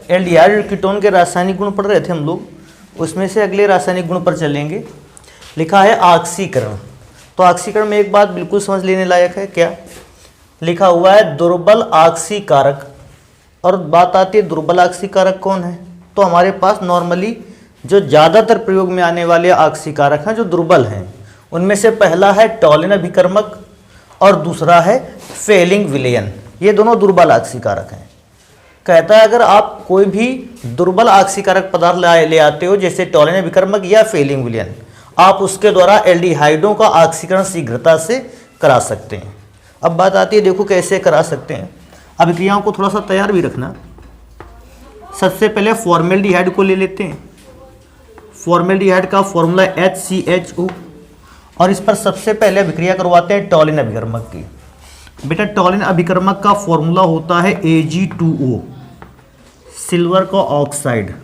Aldehyde और ketone के रासायनिक गुण पढ़ रहे थे हम लोग, उसमें से अगले रासायनिक गुण पर चलेंगे। लिखा है ऑक्सीकरण। तो ऑक्सीकरण में एक बात बिल्कुल समझ लेने लायक है, क्या लिखा हुआ है? दुर्बल ऑक्सीकारक। और बात आती है दुर्बल ऑक्सीकारक कौन है, तो हमारे पास नॉर्मली जो ज़्यादातर प्रयोग में आने वाले ऑक्सीकारक हैं जो दुर्बल हैं, उनमें से पहला है टॉलिन अभिकर्मक और दूसरा है फेलिंग विलयन। ये दोनों दुर्बल ऑक्सीकारक हैं। कहता है अगर आप कोई भी दुर्बल ऑक्सीकारक पदार्थ ले आते हो, जैसे टॉलिन अभिकर्मक या फेलिंग विलयन, आप उसके द्वारा एल्डिहाइडों का ऑक्सीकरण शीघ्रता से करा सकते हैं। अब बात आती है, देखो कैसे करा सकते हैं। अभिक्रियाओं को थोड़ा सा तैयार भी रखना। सबसे पहले फॉर्मेल्डिहाइड को ले लेते हैं। फॉर्मेल्डिहाइड का फॉर्मूला HCHO, और इस पर सबसे पहले अभिक्रिया करवाते हैं टॉलिन अभिकर्मक की। बेटा टॉलिन अभिकर्मक का फॉर्मूला होता है Ag2O, सिल्वर का ऑक्साइड।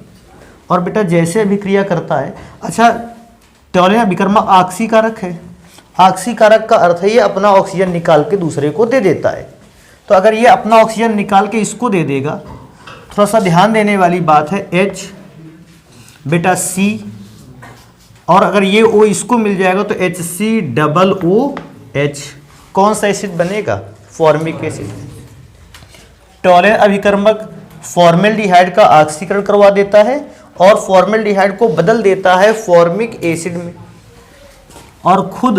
और बेटा जैसे अभिक्रिया करता है, अच्छा टॉलिन अभिकर्मक ऑक्सीकारक है। ऑक्सीकारक का अर्थ है ये अपना ऑक्सीजन निकाल के दूसरे को दे देता है। तो अगर ये अपना ऑक्सीजन निकाल के इसको दे देगा, थोड़ा सा ध्यान देने वाली बात है, H बेटा C, और अगर ये O इसको मिल जाएगा तो HCOOH। कौन सा एसिड बनेगा? Formic acid. टॉलिन अभिकर्मक फॉर्मेल्डिहाइड का ऑक्सीकरण करवा देता है और फॉर्मेल्डिहाइड को बदल देता है फॉर्मिक एसिड में, और खुद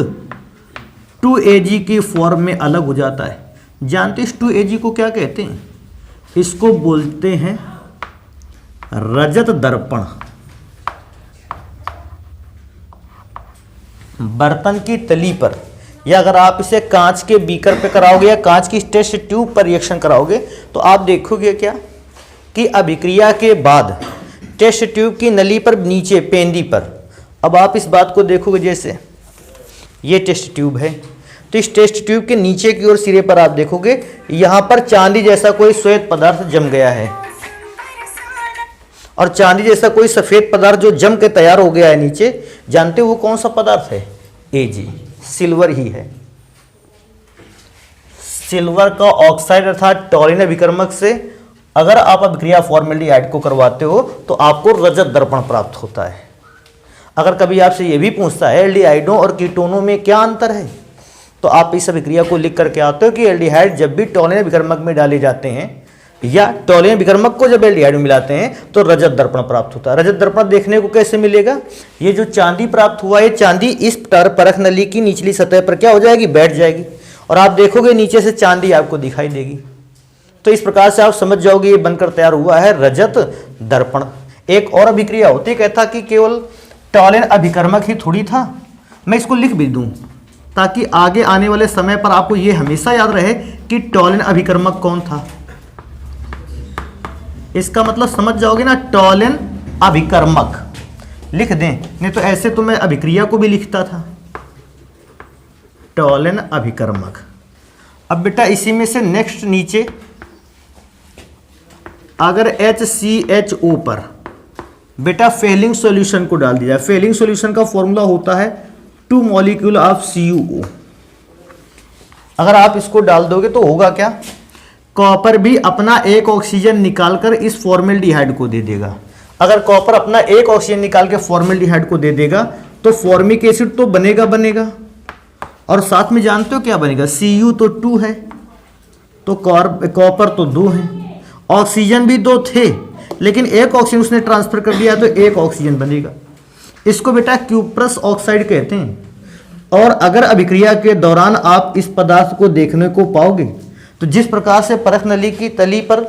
2Ag की फॉर्म में अलग हो जाता है। जानते इस 2Ag को क्या कहते हैं? इसको बोलते हैं रजत दर्पण। बर्तन की तली पर, या अगर आप इसे कांच के बीकर पे कराओगे या कांच की टेस्ट ट्यूब पर रिएक्शन कराओगे, तो आप देखोगे क्या कि अभिक्रिया के बाद टेस्ट ट्यूब की नली पर नीचे पेंदी पर, अब आप इस बात को देखोगे, जैसे ये टेस्ट ट्यूब है, तो इस टेस्ट ट्यूब के नीचे की ओर सिरे पर आप देखोगे यहाँ पर चांदी जैसा कोई श्वेत पदार्थ जम गया है, और चांदी जैसा कोई सफ़ेद पदार्थ जो जम के तैयार हो गया है नीचे, जानते हो वो कौन सा पदार्थ है? Ag, सिल्वर ही है। सिल्वर का ऑक्साइड अर्थात टॉलिन अभिकर्मक से अगर आप अभिक्रिया फॉर्मेल्डिहाइड को करवाते हो तो आपको रजत दर्पण प्राप्त होता है। अगर कभी आपसे ये भी पूछता है एल्डिहाइडों और कीटोनों में क्या अंतर है, तो आप इस अभिक्रिया को लिख करके आते हो कि एल्डिहाइड जब भी टॉलिन अभिकर्मक में डाले जाते हैं या टॉलिन अभिकर्मक को जब एल्डिहाइड में मिलाते हैं तो रजत दर्पण प्राप्त होता है। रजत दर्पण देखने को कैसे मिलेगा? ये जो चांदी प्राप्त हुआ है, चांदी इस परख नली की निचली सतह पर क्या हो जाएगी? बैठ जाएगी, और आप देखोगे नीचे से चांदी आपको दिखाई देगी। तो इस प्रकार से आप समझ जाओगे ये बनकर तैयार हुआ है रजत दर्पण। एक और अभिक्रिया होती है, कहता कि केवल टॉलिन अभिकर्मक ही थोड़ी था, मैं इसको लिख भी दूं ताकि आगे आने वाले समय पर आपको ये हमेशा याद रहे कि टॉलिन अभिकर्मक कौन था। इसका मतलब समझ जाओगे ना, टॉलिन अभिकर्मक लिख दें, नहीं तो ऐसे तो मैं अभिक्रिया को भी लिखता था, टॉलिन अभिकर्मक। अब बेटा इसी में से नेक्स्ट नीचे अगर HCHO पर बेटा फेलिंग सॉल्यूशन को डाल दिया, फेलिंग सॉल्यूशन का फॉर्मूला होता है 2 मॉलिक्यूल ऑफ CuO। अगर आप इसको डाल दोगे तो होगा क्या? कॉपर भी अपना एक ऑक्सीजन निकालकर इस फॉर्मेल्डिहाइड को दे देगा। अगर कॉपर अपना एक ऑक्सीजन निकाल के फॉर्मेल्डिहाइड को दे देगा तो फॉर्मिक एसिड तो बनेगा, और साथ में जानते हो क्या बनेगा? Cu तो 2 है, तो कॉपर तो 2 है, ऑक्सीजन भी 2 थे, लेकिन एक ऑक्सीजन उसने ट्रांसफर कर दिया तो एक ऑक्सीजन बनेगा। इसको बेटा क्यूप्रस ऑक्साइड कहते हैं। और अगर अभिक्रिया के दौरान आप इस पदार्थ को देखने को पाओगे तो जिस प्रकार से परख नली की तली पर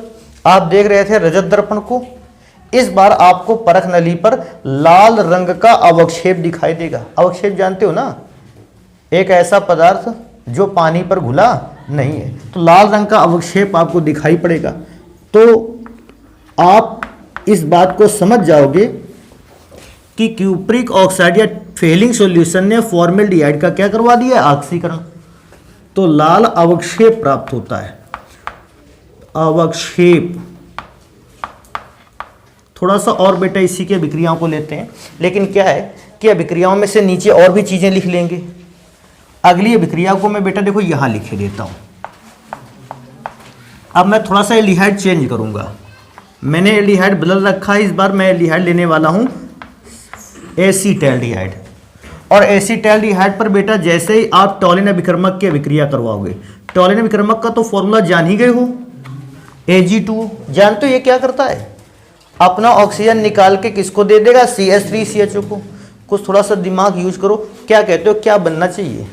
आप देख रहे थे रजत दर्पण को, इस बार आपको परख नली पर लाल रंग का अवक्षेप दिखाई देगा। अवक्षेप जानते हो ना, एक ऐसा पदार्थ जो पानी पर घुला नहीं है, तो लाल रंग का अवक्षेप आपको दिखाई पड़ेगा। तो आप इस बात को समझ जाओगे कि क्यूप्रिक ऑक्साइड या फेलिंग सॉल्यूशन ने फॉर्मेल्डिहाइड का क्या करवा दिया? ऑक्सीकरण। तो लाल अवक्षेप प्राप्त होता है। अवक्षेप थोड़ा सा और बेटा इसी की अभिक्रियाओं को लेते हैं, लेकिन क्या है कि अभिक्रियाओं में से नीचे और भी चीजें लिख लेंगे। अगली अभिक्रिया को मैं बेटा देखो यहां लिखे देता हूं। अब मैं थोड़ा सा एल्डिहाइड चेंज करूंगा, मैंने एल्डिहाइड बदल रखा है, इस बार मैं एल्डिहाइड लेने वाला हूँ एसीटैल्डिहाइड। और एसीटैल्डिहाइड पर बेटा जैसे ही आप टॉलिन अभिकर्मक की अभिक्रिया करवाओगे, टॉलिन अभिकर्मक का तो फॉर्मूला जान ही गए हो, Ag2। जानते हो ये क्या करता है, अपना ऑक्सीजन निकाल के किसको दे देगा, CH3CHO को। कुछ थोड़ा सा दिमाग यूज करो, क्या कहते हो क्या बनना चाहिए,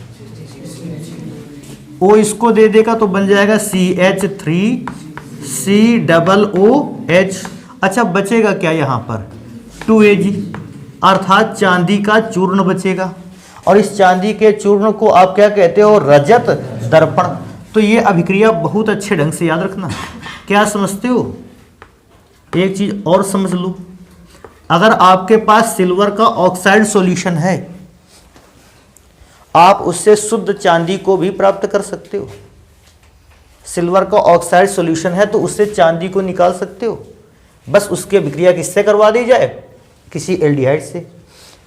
O इसको दे देगा तो बन जाएगा CH3COOH। अच्छा बचेगा क्या यहाँ पर 2Ag, अर्थात चांदी का चूर्ण बचेगा। और इस चांदी के चूर्ण को आप क्या कहते हो, रजत दर्पण। तो ये अभिक्रिया बहुत अच्छे ढंग से याद रखना। क्या समझते हो, एक चीज और समझ लो, अगर आपके पास सिल्वर का ऑक्साइड सॉल्यूशन है, आप उससे शुद्ध चांदी को भी प्राप्त कर सकते हो। सिल्वर का ऑक्साइड सॉल्यूशन है तो उससे चांदी को निकाल सकते हो, बस उसकी अभिक्रिया किससे करवा दी जाए, किसी एल्डिहाइड से।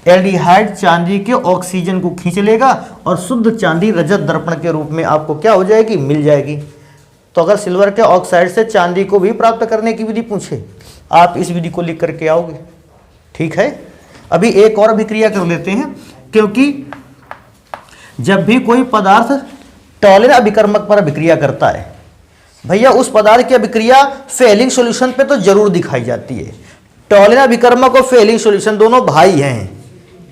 एल्डिहाइड चांदी के ऑक्सीजन को खींच लेगा और शुद्ध चांदी रजत दर्पण के रूप में आपको क्या हो जाएगी, मिल जाएगी। तो अगर सिल्वर के ऑक्साइड से चांदी को भी प्राप्त करने की विधि पूछे, आप इस विधि को लिख करके आओगे। ठीक है, अभी एक और अभिक्रिया कर लेते हैं, क्योंकि जब भी कोई पदार्थ टॉलिन अभिकर्मक पर अभिक्रिया करता है भैया, उस पदार्थ की अभिक्रिया फेलिंग सॉल्यूशन पे तो जरूर दिखाई जाती है। टॉलिन अभिकर्मक और फेलिंग सॉल्यूशन दोनों भाई हैं,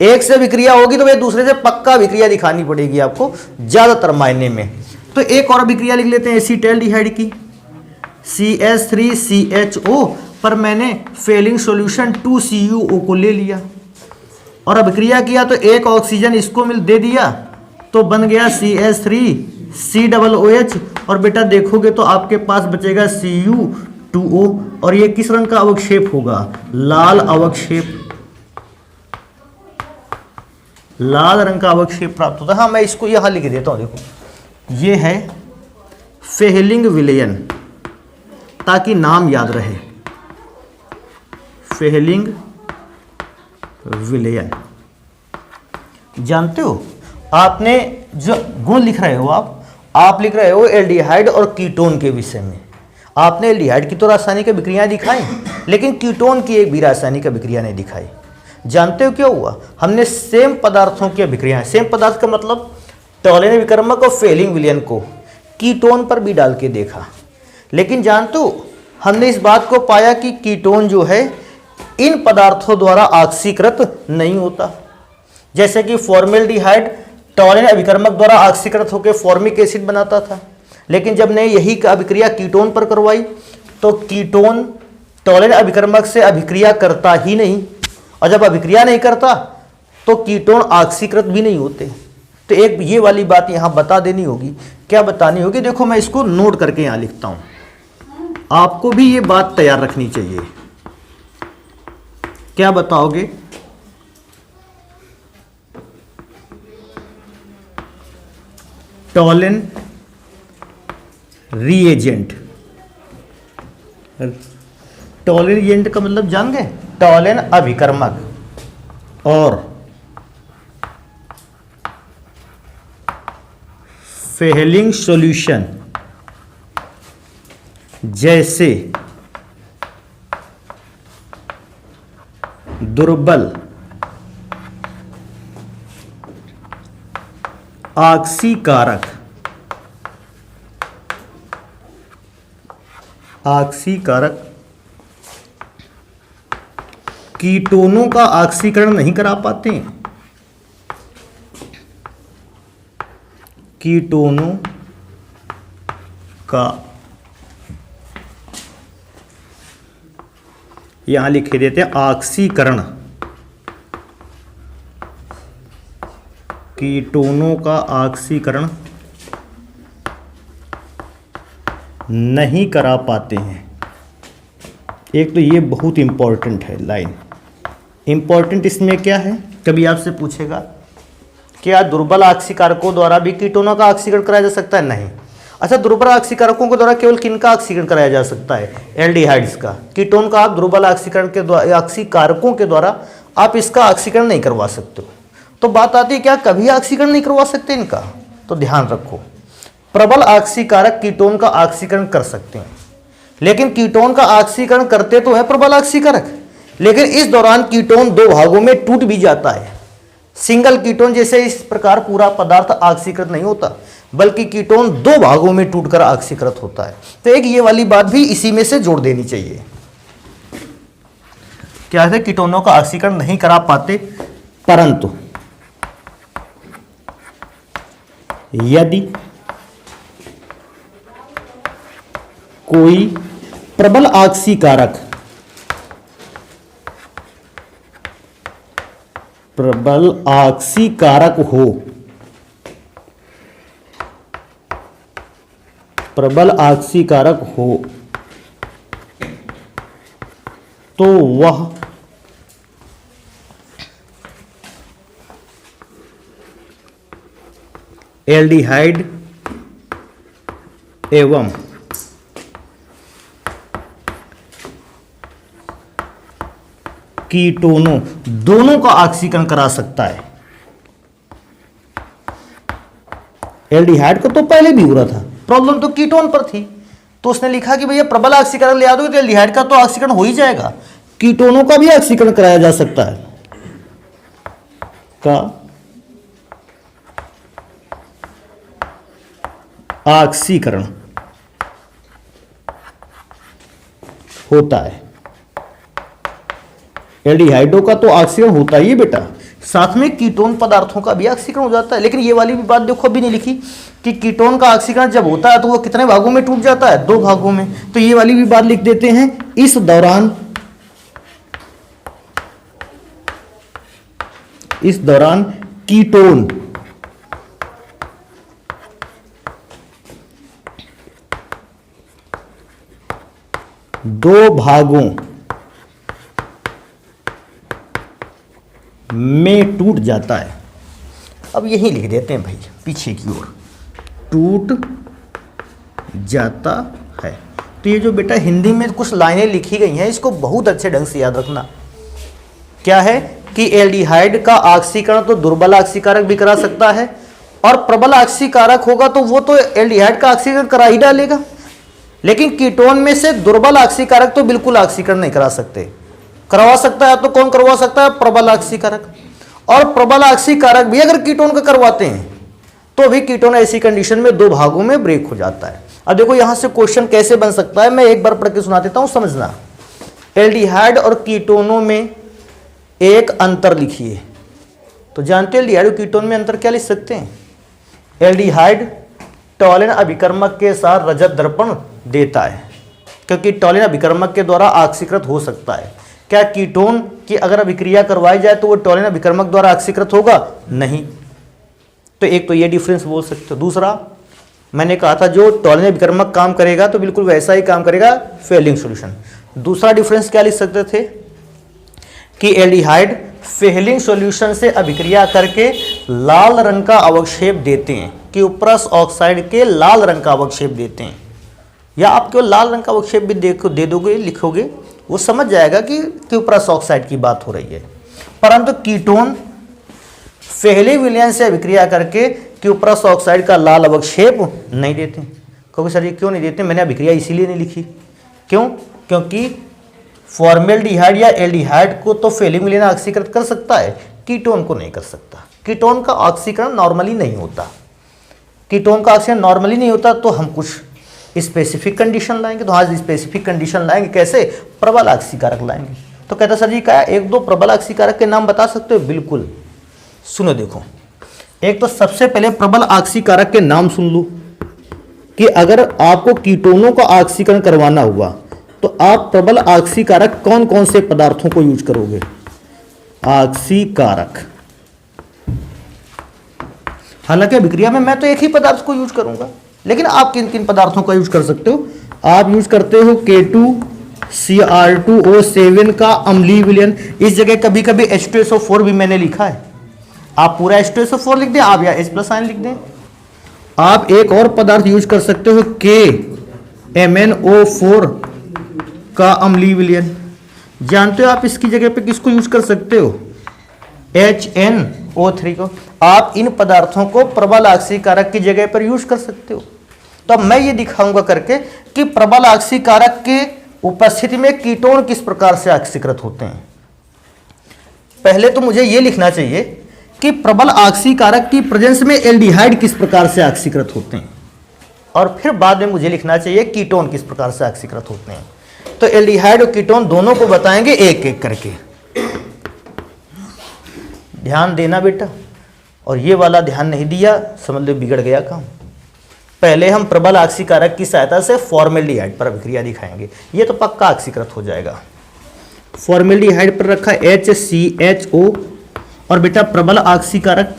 एक से अभिक्रिया होगी तो वे दूसरे से पक्का अभिक्रिया दिखानी पड़ेगी आपको ज्यादातर मायने में। तो एक और अभिक्रिया लिख लेते हैं एसीटैल्डिहाइड की, CH3CHO पर मैंने फेलिंग सॉल्यूशन 2CuO को ले लिया और अभिक्रिया किया तो एक ऑक्सीजन इसको दे दिया तो बन गया CH3COOH। और बेटा देखोगे तो आपके पास बचेगा Cu2O और ये किस रंग का अवक्षेप होगा, लाल अवक्षेप, लाल रंग का अवक्षेप प्राप्त होता है। हाँ मैं इसको यहां लिख देता हूं, देखो ये है फेहलिंग विलयन, ताकि नाम याद रहे, फेहलिंग विलयन। जानते हो आपने जो गुण लिख रहे हो, आप लिख रहे हो एल्डिहाइड और कीटोन के विषय में। आपने एल्डिहाइड की तो रासायनिक अभिक्रियाएं दिखाई, लेकिन कीटोन की एक भी रासायनिक अभिक्रिया नहीं दिखाई। जानते हो क्या हुआ, हमने सेम पदार्थों की अभिक्रियाएं, सेम पदार्थ का मतलब टॉलिन अभिकर्मक और फेलिंग विलयन को कीटोन पर भी डाल के देखा, लेकिन जानते हो हमने इस बात को पाया कि कीटोन जो है इन पदार्थों द्वारा ऑक्सीकृत नहीं होता। जैसे कि फॉर्मेल्डिहाइड टॉलिन अभिकर्मक द्वारा ऑक्सीकृत होकर फॉर्मिक एसिड बनाता था, लेकिन जब ने यही अभिक्रिया कीटोन पर करवाई तो कीटोन टॉलिन अभिकर्मक से अभिक्रिया करता ही नहीं, और जब अभिक्रिया नहीं करता तो कीटोन ऑक्सीकृत भी नहीं होते। तो एक ये वाली बात यहाँ बता देनी होगी। क्या बतानी होगी, देखो मैं इसको नोट करके यहाँ लिखता हूँ, आपको भी ये बात तैयार रखनी चाहिए। क्या बताओगे, टॉलिन रिएजेंट, टॉलिन रिएजेंट का मतलब जान गए, टॉलिन अभिकर्मक और फेहलिंग सॉल्यूशन जैसे दुर्बल ऑक्सीकारक कीटोनों का ऑक्सीकरण नहीं करा पाते हैं, कीटोनों का यहां लिखे देते हैं ऑक्सीकरण, कीटोनों का ऑक्सीकरण नहीं करा पाते हैं। एक तो ये बहुत इंपॉर्टेंट है लाइन, इंपॉर्टेंट इसमें क्या है, कभी आपसे पूछेगा क्या दुर्बल ऑक्सीकारकों द्वारा भी कीटोनों का ऑक्सीकरण कराया जा सकता है, नहीं। अच्छा दुर्बल ऑक्सीकारकों के द्वारा केवल किनका ऑक्सीकरण कराया जा सकता है, एल्डिहाइड्स का। कीटोन का आप दुर्बल ऑक्सीकरण के द्वारा, ऑक्सीकारकों के द्वारा आप इसका ऑक्सीकरण नहीं करवा सकते हो। तो बात आती है क्या कभी ऑक्सीकरण नहीं करवा सकते इनका, तो ध्यान रखो प्रबल ऑक्सीकारक कीटोन का ऑक्सीकरण कर सकते हैं, लेकिन कीटोन का ऑक्सीकरण करते तो है प्रबल ऑक्सीकारक, लेकिन इस दौरान कीटोन दो भागों में टूट भी जाता है। सिंगल कीटोन जैसे इस प्रकार पूरा पदार्थ ऑक्सीकृत नहीं होता, बल्कि कीटोन दो भागों में टूटकर ऑक्सीकृत होता है। तो एक ये वाली बात भी इसी में से जोड़ देनी चाहिए। क्या है, कीटोनों का ऑक्सीकरण नहीं करा पाते, परंतु यदि कोई प्रबल ऑक्सीकारक हो, प्रबल ऑक्सीकारक हो तो वह एल्डिहाइड एवं कीटोनों दोनों का ऑक्सीकरण करा सकता है। एल्डिहाइड को तो पहले भी हो रहा था, प्रॉब्लम तो कीटोन पर थी, तो उसने लिखा कि भैया प्रबल ऑक्सीकरण ले आ दोगे तो एल्डिहाइड का तो ऑक्सीकरण हो ही जाएगा, कीटोनों का भी ऑक्सीकरण कराया जा सकता है। का ऑक्सीकरण होता है। एल्डिहाइडों का तो ऑक्सीकरण होता ही है बेटा, साथ में कीटोन पदार्थों का भी ऑक्सीकरण हो जाता है। लेकिन ये वाली भी बात देखो अभी नहीं लिखी कि कीटोन का ऑक्सीकरण जब होता है तो वो कितने भागों में टूट जाता है, दो भागों में। तो ये वाली भी बात लिख देते हैं, इस दौरान कीटोन दो भागों में टूट जाता है। अब यही लिख देते हैं भाई पीछे की ओर, टूट जाता है। तो ये जो बेटा हिंदी में कुछ लाइनें लिखी गई हैं, इसको बहुत अच्छे ढंग से याद रखना। क्या है कि एल्डिहाइड का ऑक्सीकरण तो दुर्बल ऑक्सीकारक भी करा सकता है, और प्रबल ऑक्सीकारक होगा तो वो तो एल्डिहाइड का ऑक्सीकरण करा ही डालेगा। लेकिन कीटोन में से दुर्बल ऑक्सीकारक तो बिल्कुल ऑक्सीकरण नहीं करा सकते, करवा सकता है तो कौन करवा सकता है, प्रबल ऑक्सीकारक। और प्रबल ऑक्सीकारक भी अगर कीटोन का करवाते हैं तो भी कीटोन ऐसी कंडीशन में दो भागों में ब्रेक हो जाता है। अब देखो यहां से क्वेश्चन कैसे बन सकता है, मैं एक बार पढ़ के सुना देता हूं, समझना। एल्डिहाइड और कीटोनों में एक अंतर लिखिए। तो जानते हैं एल्डिहाइड और कीटोन में अंतर क्या लिख सकते हैं। एल्डिहाइड टॉलिन अभिकर्मक के साथ रजत दर्पण देता है, क्योंकि टॉलिन अभिकर्मक के द्वारा ऑक्सीकृत हो सकता है। क्या कीटोन की अगर अभिक्रिया करवाई जाए तो वो टॉलिन अभिकर्मक द्वारा ऑक्सीकृत होगा, नहीं। तो एक तो ये डिफरेंस बोल सकते हो। दूसरा मैंने कहा था जो टॉलिन अभिकर्मक काम करेगा तो बिल्कुल वैसा ही काम करेगा फेलिंग सॉल्यूशन। दूसरा डिफरेंस क्या लिख सकते थे कि एल्डिहाइड फेलिंग सॉल्यूशन से अभिक्रिया करके लाल रंग का अवक्षेप देते हैं, कि उपरस ऑक्साइड के लाल रंग का अवक्षेप देते हैं। या आप केवल लाल रंग का अवक्षेप भी दे दोगे, लिखोगे, वो समझ जाएगा कि क्यूप्रस ऑक्साइड की बात हो रही है। परंतु कीटोन फेहली विलयन से अभिक्रिया करके क्यूप्रस ऑक्साइड का लाल अवक्षेप नहीं देते। क्योंकि सर ये क्यों नहीं देते, मैंने अभिक्रिया इसीलिए नहीं लिखी। क्यों? क्योंकि फॉर्मेल्डिहाइड या एल्डिहाइड को तो फेहली विलयन ऑक्सीकृत कर सकता है, कीटोन को नहीं कर सकता। कीटोन का ऑक्सीकरण नॉर्मली नहीं होता, कीटोन का ऑक्सीकरण नॉर्मली नहीं होता। तो हम कुछ स्पेसिफिक कंडीशन लाएंगे। तो आज स्पेसिफिक कंडीशन लाएंगे कैसे, प्रबल ऑक्सीकारक लाएंगे। तो कहता सर जी क्या एक दो प्रबल ऑक्सीकारक के नाम बता सकते हो, बिल्कुल। सुनो देखो, एक तो सबसे पहले प्रबल ऑक्सीकारक के नाम सुन लो कि अगर आपको कीटोनों का ऑक्सीकरण करवाना हुआ तो आप प्रबल ऑक्सीकारक कौन कौन से पदार्थों को यूज करोगे। ऑक्सीकारक, हालांकि अभिक्रिया में मैं तो एक ही पदार्थ को यूज करूंगा, लेकिन आप किन किन पदार्थों का यूज कर सकते हो। आप यूज करते हो K2Cr2O7 का अम्लीय विलयन। इस जगह कभी कभी H2SO4 भी मैंने लिखा है, आप पूरा H2SO4 लिख दें, आप या H+ आयन लिख दें। आप एक और पदार्थ यूज कर सकते हो KMnO4 का अम्लीय विलयन। जानते हो आप इसकी जगह पे किसको यूज कर सकते हो, HNO3 को। आप इन पदार्थों को प्रबल ऑक्सीकारक की जगह पर यूज कर सकते हो। तो अब मैं ये दिखाऊंगा करके कि प्रबल ऑक्सीकारक के उपस्थिति में कीटोन किस प्रकार से ऑक्सीकृत होते हैं। पहले तो मुझे यह लिखना चाहिए कि प्रबल ऑक्सीकारक की प्रेजेंस में एल्डिहाइड किस प्रकार से ऑक्सीकृत होते हैं, और फिर बाद में मुझे लिखना चाहिए कीटोन किस प्रकार से ऑक्सीकृत होते हैं। तो एल्डिहाइड और कीटोन दोनों को बताएंगे एक एक करके। ध्यान देना बेटा, और ये वाला ध्यान नहीं दिया समझ लो बिगड़ गया काम। पहले हम प्रबल ऑक्सीकारक की सहायता से फॉर्मेल्डिहाइड पर अभिक्रिया दिखाएंगे, ये तो पक्का ऑक्सीकृत हो जाएगा। फॉर्मेल्डिहाइड पर रखा HCHO, और बेटा प्रबल ऑक्सीकारक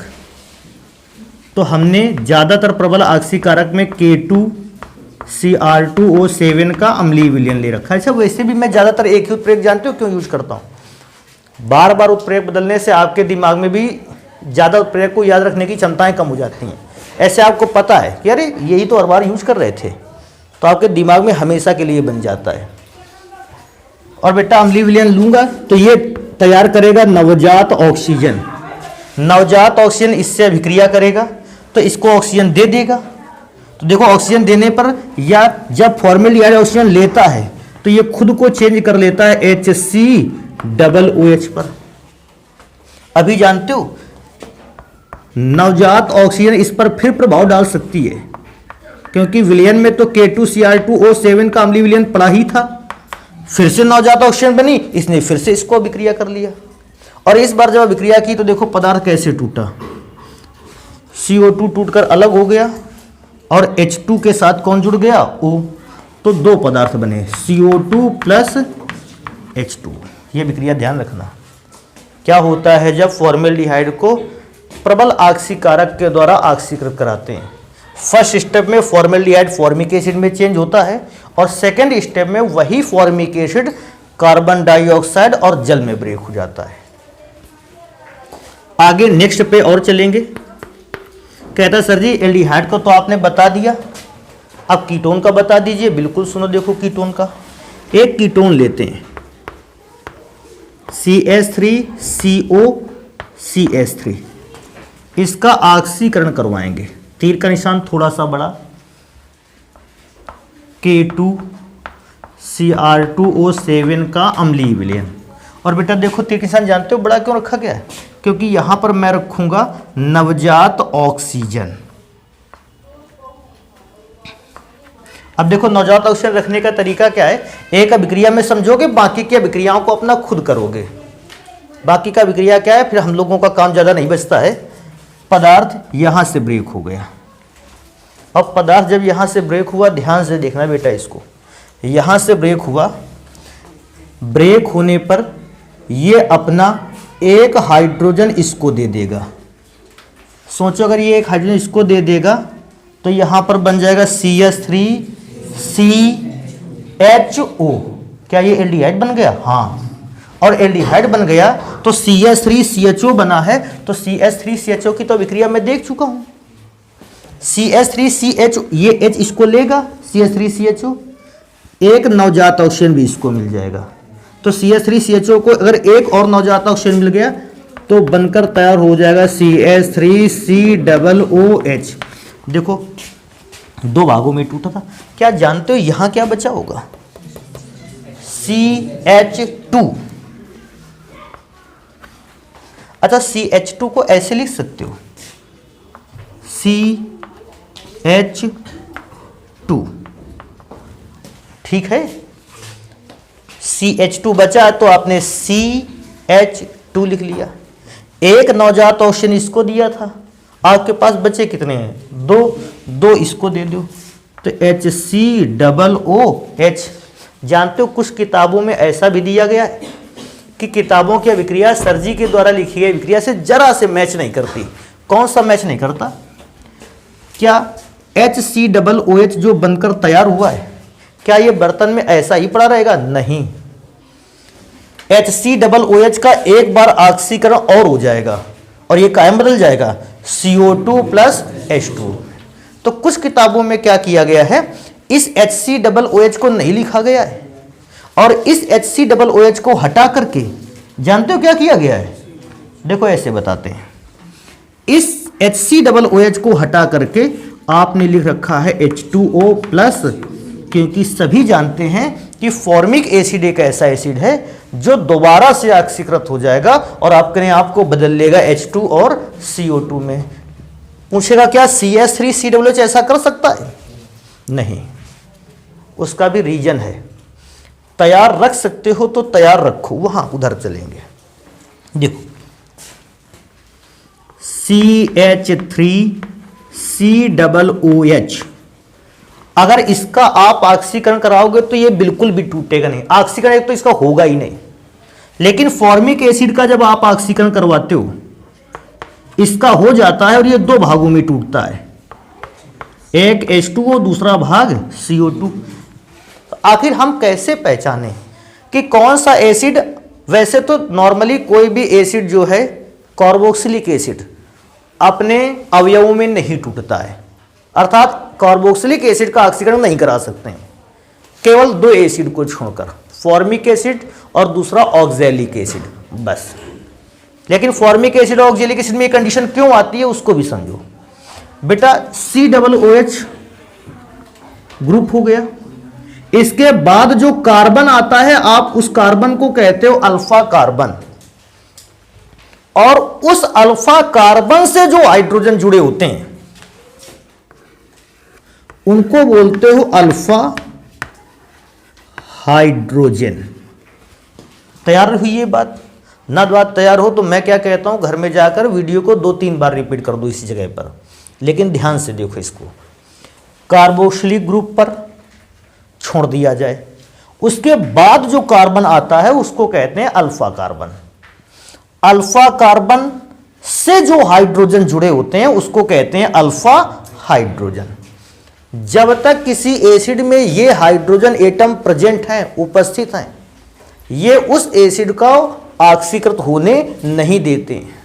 तो हमने ज़्यादातर प्रबल ऑक्सीकारक में K2Cr2O7 का अम्लीय विलयन ले रखा है। अच्छा, वैसे भी मैं ज़्यादातर एक ही उत्प्रेरक जानते हो क्यों यूज करता हूँ, बार बार उत्प्रेरक बदलने से आपके दिमाग में भी ज़्यादा उत्प्रेरक को याद रखने की क्षमताएं कम हो जाती हैं। ऐसे आपको पता है कि अरे यही तो हर बार यूज कर रहे थे, तो आपके दिमाग में हमेशा के लिए बन जाता है। और बेटा अम्लीय विलयन लूंगा तो ये तैयार करेगा नवजात ऑक्सीजन। नवजात ऑक्सीजन इससे अभिक्रिया करेगा तो इसको ऑक्सीजन दे देगा। तो देखो ऑक्सीजन देने पर या जब फॉर्मेल्डिहाइड ऑक्सीजन लेता है तो ये खुद को चेंज कर लेता है HCOOH पर। अभी जानते हो नवजात ऑक्सीजन इस पर फिर प्रभाव डाल सकती है, क्योंकि विलयन में तो K2Cr2O7 का अम्लीय विलयन पड़ा ही था, फिर से नवजात ऑक्सीजन बनी, इसने फिर से इसको अभिक्रिया कर लिया। और इस बार जब अभिक्रिया की तो देखो पदार्थ कैसे टूटा, CO2 टूटकर अलग हो गया और H2 के साथ कौन जुड़ गया, O। तो दो पदार्थ बने CO2 प्लस H2। ये अभिक्रिया ध्यान रखना। क्या होता है जब फॉर्मेल्डिहाइड को प्रबल ऑक्सीकारक के द्वारा ऑक्सीकृत कराते हैं, फर्स्ट स्टेप में फॉर्मेल्डिहाइड फॉर्मिक एसिड में चेंज होता है, और सेकेंड स्टेप में वही फॉर्मिक एसिड कार्बन डाइऑक्साइड और जल में ब्रेक हो जाता है। आगे नेक्स्ट पे और चलेंगे। कहता सर जी एल्डिहाइड को तो आपने बता दिया, अब कीटोन का बता दीजिए। बिल्कुल सुनो, देखो कीटोन का एक कीटोन लेते हैं CH3COCH3, इसका ऑक्सीकरण करवाएंगे। तीर का निशान थोड़ा सा बड़ा, K2Cr2O7 का अम्लीय विलयन। और बेटा देखो तीर का निशान जानते हो बड़ा क्यों रखा गया है, क्योंकि यहां पर मैं रखूंगा नवजात ऑक्सीजन। अब देखो नवजात ऑक्सीजन रखने का तरीका क्या है, एक अभिक्रिया में समझोगे, बाकी की अभिक्रियाओं को अपना खुद करोगे। बाकी का अभिक्रिया क्या है, फिर हम लोगों का काम ज़्यादा नहीं बचता है। पदार्थ यहाँ से ब्रेक हो गया। अब पदार्थ जब यहाँ से ब्रेक हुआ, ध्यान से देखना बेटा इसको, यहाँ से ब्रेक हुआ, ब्रेक होने पर ये अपना एक हाइड्रोजन इसको दे देगा। सोचो अगर ये एक हाइड्रोजन इसको दे देगा तो यहाँ पर बन जाएगा CH3CHO। क्या ये एल्डिहाइड बन गया? हाँ, और एल्डिहाइड बन गया तो CH3CHO बना है। तो CH3CHO की तो अभिक्रिया मैं देख चुका हूँ। CH3CHO ये H इसको लेगा, CH3CHO, एक नवजात ऑक्सीजन भी इसको मिल जाएगा। तो CH3CHO को अगर एक और नवजात ऑक्सीजन मिल गया तो बनकर तैयार हो जाएगा CH3COOH। देखो दो भागों में टूटा था। क्या जानते हो यहां क्या बचा होगा? CH2। अच्छा CH2 को ऐसे लिख सकते हो, CH2, ठीक है। CH2 बचा तो आपने CH2 लिख लिया। एक नवजात ऑक्सीजन इसको दिया था, आपके पास बचे कितने हैं? दो इसको दे दो तो HCOOH। जानते हो कुछ किताबों में ऐसा भी दिया गया है कि किताबों की अभिक्रिया सर जी के द्वारा लिखी गई अभिक्रिया से जरा से मैच नहीं करती। कौन सा मैच नहीं करता? क्या HCOOH जो बनकर तैयार हुआ है, क्या ये बर्तन में ऐसा ही पड़ा रहेगा? नहीं, HCOOH का एक बार ऑक्सीकरण और हो जाएगा और ये कायम बदल जाएगा CO2 प्लस H2। तो कुछ किताबों में क्या किया गया है, इस HCOOH को नहीं लिखा गया है और इस HCOOH को हटा करके जानते हो क्या किया गया है? देखो ऐसे बताते हैं, इस HCOOH को हटा करके आपने लिख रखा है H2O प्लस क्योंकि सभी जानते हैं कि फॉर्मिक एसिड एक ऐसा एसिड है जो दोबारा से ऑक्सीकृत हो जाएगा और अपने आप को बदल लेगा H2 और CO2 में। पूछेगा क्या CH3COOH ऐसा कर सकता है? नहीं, उसका भी रीजन है। तैयार रख सकते हो तो तैयार रखो, वहां उधर चलेंगे। देखो CH3COOH, अगर इसका आप ऑक्सीकरण कराओगे तो ये बिल्कुल भी टूटेगा नहीं। ऑक्सीकरण एक तो इसका होगा ही नहीं, लेकिन फॉर्मिक एसिड का जब आप ऑक्सीकरण करवाते हो इसका हो जाता है और ये दो भागों में टूटता है, एक H2O दूसरा भाग CO2। आखिर हम कैसे पहचानें कि कौन सा एसिड? वैसे तो नॉर्मली कोई भी एसिड जो है, कार्बोक्सिलिक एसिड अपने अवयवों में नहीं टूटता है, अर्थात कार्बोक्सिलिक एसिड का ऑक्सीकरण नहीं करा सकते हैं, केवल दो एसिड को छोड़कर, फॉर्मिक एसिड और दूसरा ऑक्सैलिक एसिड, बस। लेकिन फॉर्मिक एसिड और ऑक्सैलिक एसिड में ये कंडीशन क्यों आती है उसको भी समझो। बेटा COOH ग्रुप हो गया, इसके बाद जो कार्बन आता है आप उस कार्बन को कहते हो अल्फा कार्बन, और उस अल्फा कार्बन से जो हाइड्रोजन जुड़े होते हैं उनको बोलते हो अल्फा हाइड्रोजन। तैयार हुई ये बात? ना बात तैयार हो तो मैं क्या कहता हूं, घर में जाकर वीडियो को 2-3 बार रिपीट कर दो इसी जगह पर, लेकिन ध्यान से देखो इसको। कार्बोक्सिलिक ग्रुप पर छोड़ दिया जाए, उसके बाद जो कार्बन आता है उसको कहते हैं अल्फा कार्बन। अल्फा कार्बन से जो हाइड्रोजन जुड़े होते हैं उसको कहते हैं अल्फा हाइड्रोजन। जब तक किसी एसिड में ये हाइड्रोजन एटम प्रेजेंट हैं, उपस्थित हैं, ये उस एसिड का ऑक्सीकृत होने नहीं देते हैं।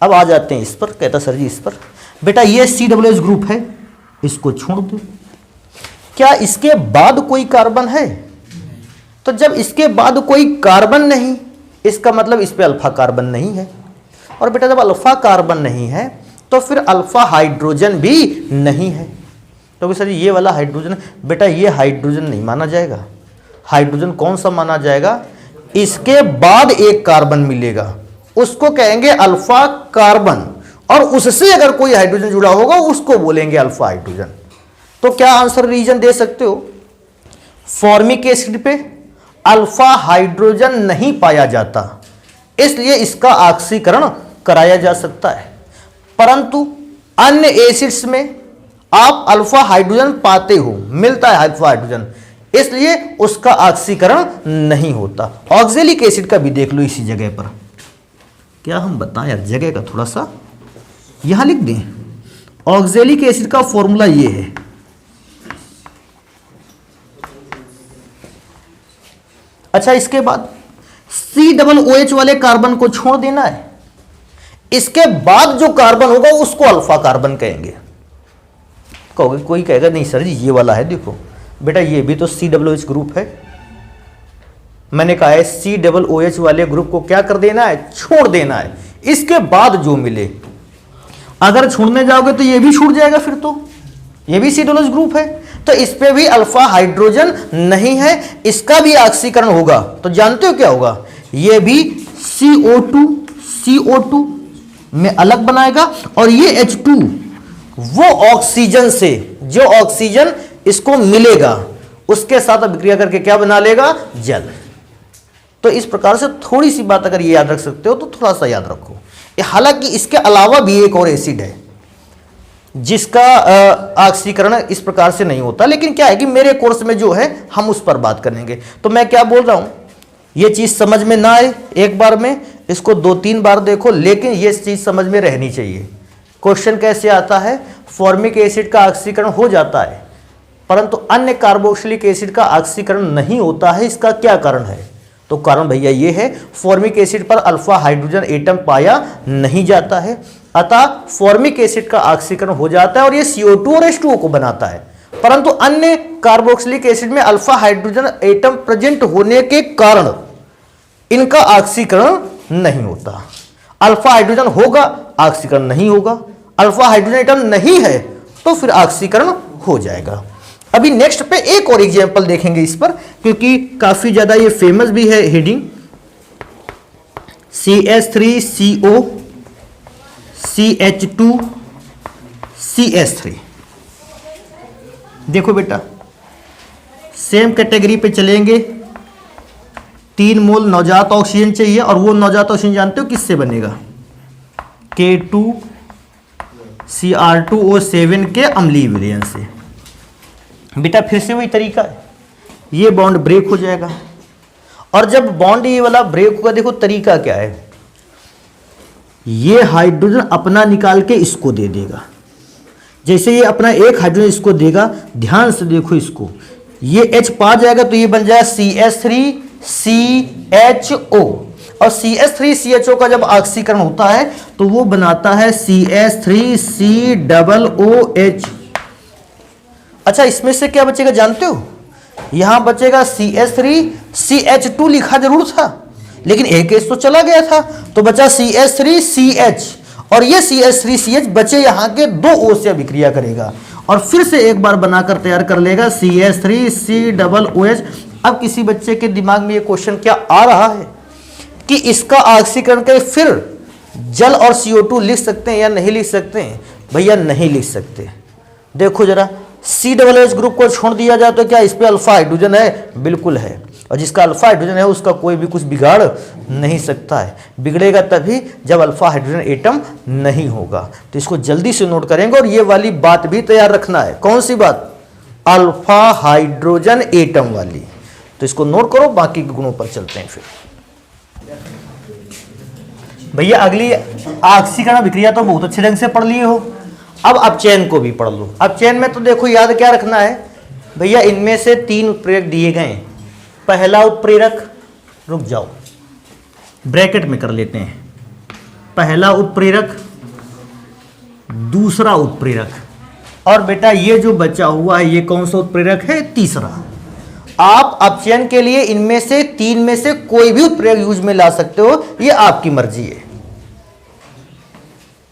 अब आ जाते हैं इस पर। कहता सर जी इस पर, बेटा ये COOH ग्रुप है, इसको छोड़ दो। क्या इसके बाद कोई कार्बन है? तो जब इसके बाद कोई कार्बन नहीं, इसका मतलब इस पे अल्फा कार्बन नहीं है, और बेटा जब अल्फा कार्बन नहीं है तो फिर अल्फा हाइड्रोजन भी नहीं है। तो सर ये वाला हाइड्रोजन, बेटा ये हाइड्रोजन नहीं माना जाएगा। हाइड्रोजन कौन सा माना जाएगा? इसके बाद एक कार्बन मिलेगा उसको कहेंगे अल्फा कार्बन, और उससे अगर कोई हाइड्रोजन जुड़ा होगा उसको बोलेंगे अल्फा हाइड्रोजन। तो क्या आंसर रीजन दे सकते हो? फॉर्मिक एसिड पे अल्फा हाइड्रोजन नहीं पाया जाता, इसलिए इसका ऑक्सीकरण कराया जा सकता है, परंतु अन्य एसिड्स में आप अल्फा हाइड्रोजन पाते हो, मिलता है अल्फा हाइड्रोजन, इसलिए उसका ऑक्सीकरण नहीं होता। ऑक्सैलिक एसिड का भी देख लो इसी जगह पर। क्या हम बताएं यार, जगह का थोड़ा सा यहां लिख दें। ऑक्सैलिक एसिड का फॉर्मूला ये है, अच्छा इसके बाद COOH वाले कार्बन को छोड़ देना है, इसके बाद जो कार्बन होगा उसको अल्फा कार्बन कहेंगे। कहोगे, कोई कहेगा नहीं सर जी ये वाला है, देखो बेटा ये भी तो COOH ग्रुप है। मैंने कहा है COOH वाले ग्रुप को क्या कर देना है? छोड़ देना है, इसके बाद जो मिले। अगर छोड़ने जाओगे तो ये भी छूट जाएगा, फिर तो ये भी COOH ग्रुप है, तो इस पे भी अल्फा हाइड्रोजन नहीं है, इसका भी ऑक्सीकरण होगा। तो जानते हो क्या होगा? ये भी CO2 में अलग बनाएगा, और ये H2 वो ऑक्सीजन से, जो ऑक्सीजन इसको मिलेगा उसके साथ अभिक्रिया करके क्या बना लेगा? जल। तो इस प्रकार से थोड़ी सी बात अगर ये याद रख सकते हो तो थोड़ा सा याद रखो। हालांकि इसके अलावा भी एक और एसिड है जिसका ऑक्सीकरण इस प्रकार से नहीं होता, लेकिन क्या है कि मेरे कोर्स में जो है हम उस पर बात करेंगे। तो मैं क्या बोल रहा हूं, ये चीज समझ में ना आए एक बार में, इसको 2-3 बार देखो, लेकिन ये चीज समझ में रहनी चाहिए। क्वेश्चन कैसे आता है? फॉर्मिक एसिड का ऑक्सीकरण हो जाता है परंतु अन्य कार्बोक्सिलिक एसिड का ऑक्सीकरण नहीं होता है, इसका क्या कारण है? तो कारण भैया ये है, फॉर्मिक एसिड पर अल्फा हाइड्रोजन एटम पाया नहीं जाता है, अतः फॉर्मिक एसिड का ऑक्सीकरण हो जाता है और ये CO2 और H2O को बनाता है, परंतु अन्य कार्बोक्सिलिक एसिड में अल्फा हाइड्रोजन एटम प्रेजेंट होने के कारण इनका ऑक्सीकरण नहीं होता। अल्फा हाइड्रोजन होगा, ऑक्सीकरण नहीं होगा, अल्फा हाइड्रोजन एटम नहीं है तो फिर ऑक्सीकरण हो जाएगा। अभी नेक्स्ट पे एक और एग्जांपल देखेंगे इस पर, क्योंकि काफी ज्यादा ये फेमस भी है हेडिंग। CH3CO CH2 CH3। देखो बेटा, सेम कैटेगरी पे चलेंगे। 3 मोल नवजात ऑक्सीजन चाहिए, और वो नवजात ऑक्सीजन जानते हो किससे बनेगा? K2Cr2O7 के अम्लीय विलयन से। बेटा फिर से वही तरीका है, ये बॉन्ड ब्रेक हो जाएगा, और जब बॉन्ड ये वाला ब्रेक होगा, देखो तरीका क्या है, ये हाइड्रोजन अपना निकाल के इसको दे देगा। जैसे ये अपना एक हाइड्रोजन इसको देगा, ध्यान से देखो इसको, ये H पा जाएगा तो ये बन जाएगा CH3CHO, और CH3CHO का जब ऑक्सीकरण होता है तो वो बनाता है CH3COOH। अच्छा, इसमें से क्या बचेगा जानते हो? यहां बचेगा CH3CH2, लिखा जरूर था लेकिन एक H तो चला गया था, तो बचा CH3CH, और ये CH3CH बचे यहां के 2 O से अभिक्रिया करेगा, और फिर से एक बार बनाकर तैयार कर लेगा CH3COOH। अब किसी बच्चे के दिमाग में ये क्वेश्चन क्या आ रहा है कि इसका ऑक्सीकरण के फिर जल और CO2 लिख सकते हैं या नहीं लिख सकते हैं? भैया नहीं लिख सकते। देखो जरा, COOH ग्रुप को छोड़ दिया जाए तो क्या इस पे अल्फा हाइड्रोजन है? बिल्कुल है, और जिसका अल्फा हाइड्रोजन है उसका कोई भी कुछ बिगाड़ नहीं सकता है। बिगड़ेगा तभी जब अल्फा हाइड्रोजन एटम नहीं होगा। तो इसको जल्दी से नोट करेंगे, और ये वाली बात भी तैयार रखना है। कौन सी बात? अल्फा हाइड्रोजन एटम वाली। तो इसको नोट करो, बाकी के गुणों पर चलते हैं फिर। भैया अगली ऑक्सीकरण अभिक्रिया तो बहुत अच्छे ढंग से पढ़ लिए हो, अब अपचयन को भी पढ़ लो। अपचयन में तो देखो याद क्या रखना है भैया, इनमें से 3 उत्प्रेरक दिए गए। पहला उत्प्रेरक, रुक जाओ ब्रैकेट में कर लेते हैं, पहला उत्प्रेरक, दूसरा उत्प्रेरक, और बेटा ये जो बचा हुआ है ये कौन सा उत्प्रेरक है? तीसरा। आप अपचयन के लिए इनमें से 3 में से कोई भी उत्प्रेरक यूज में ला सकते हो, ये आपकी मर्जी है।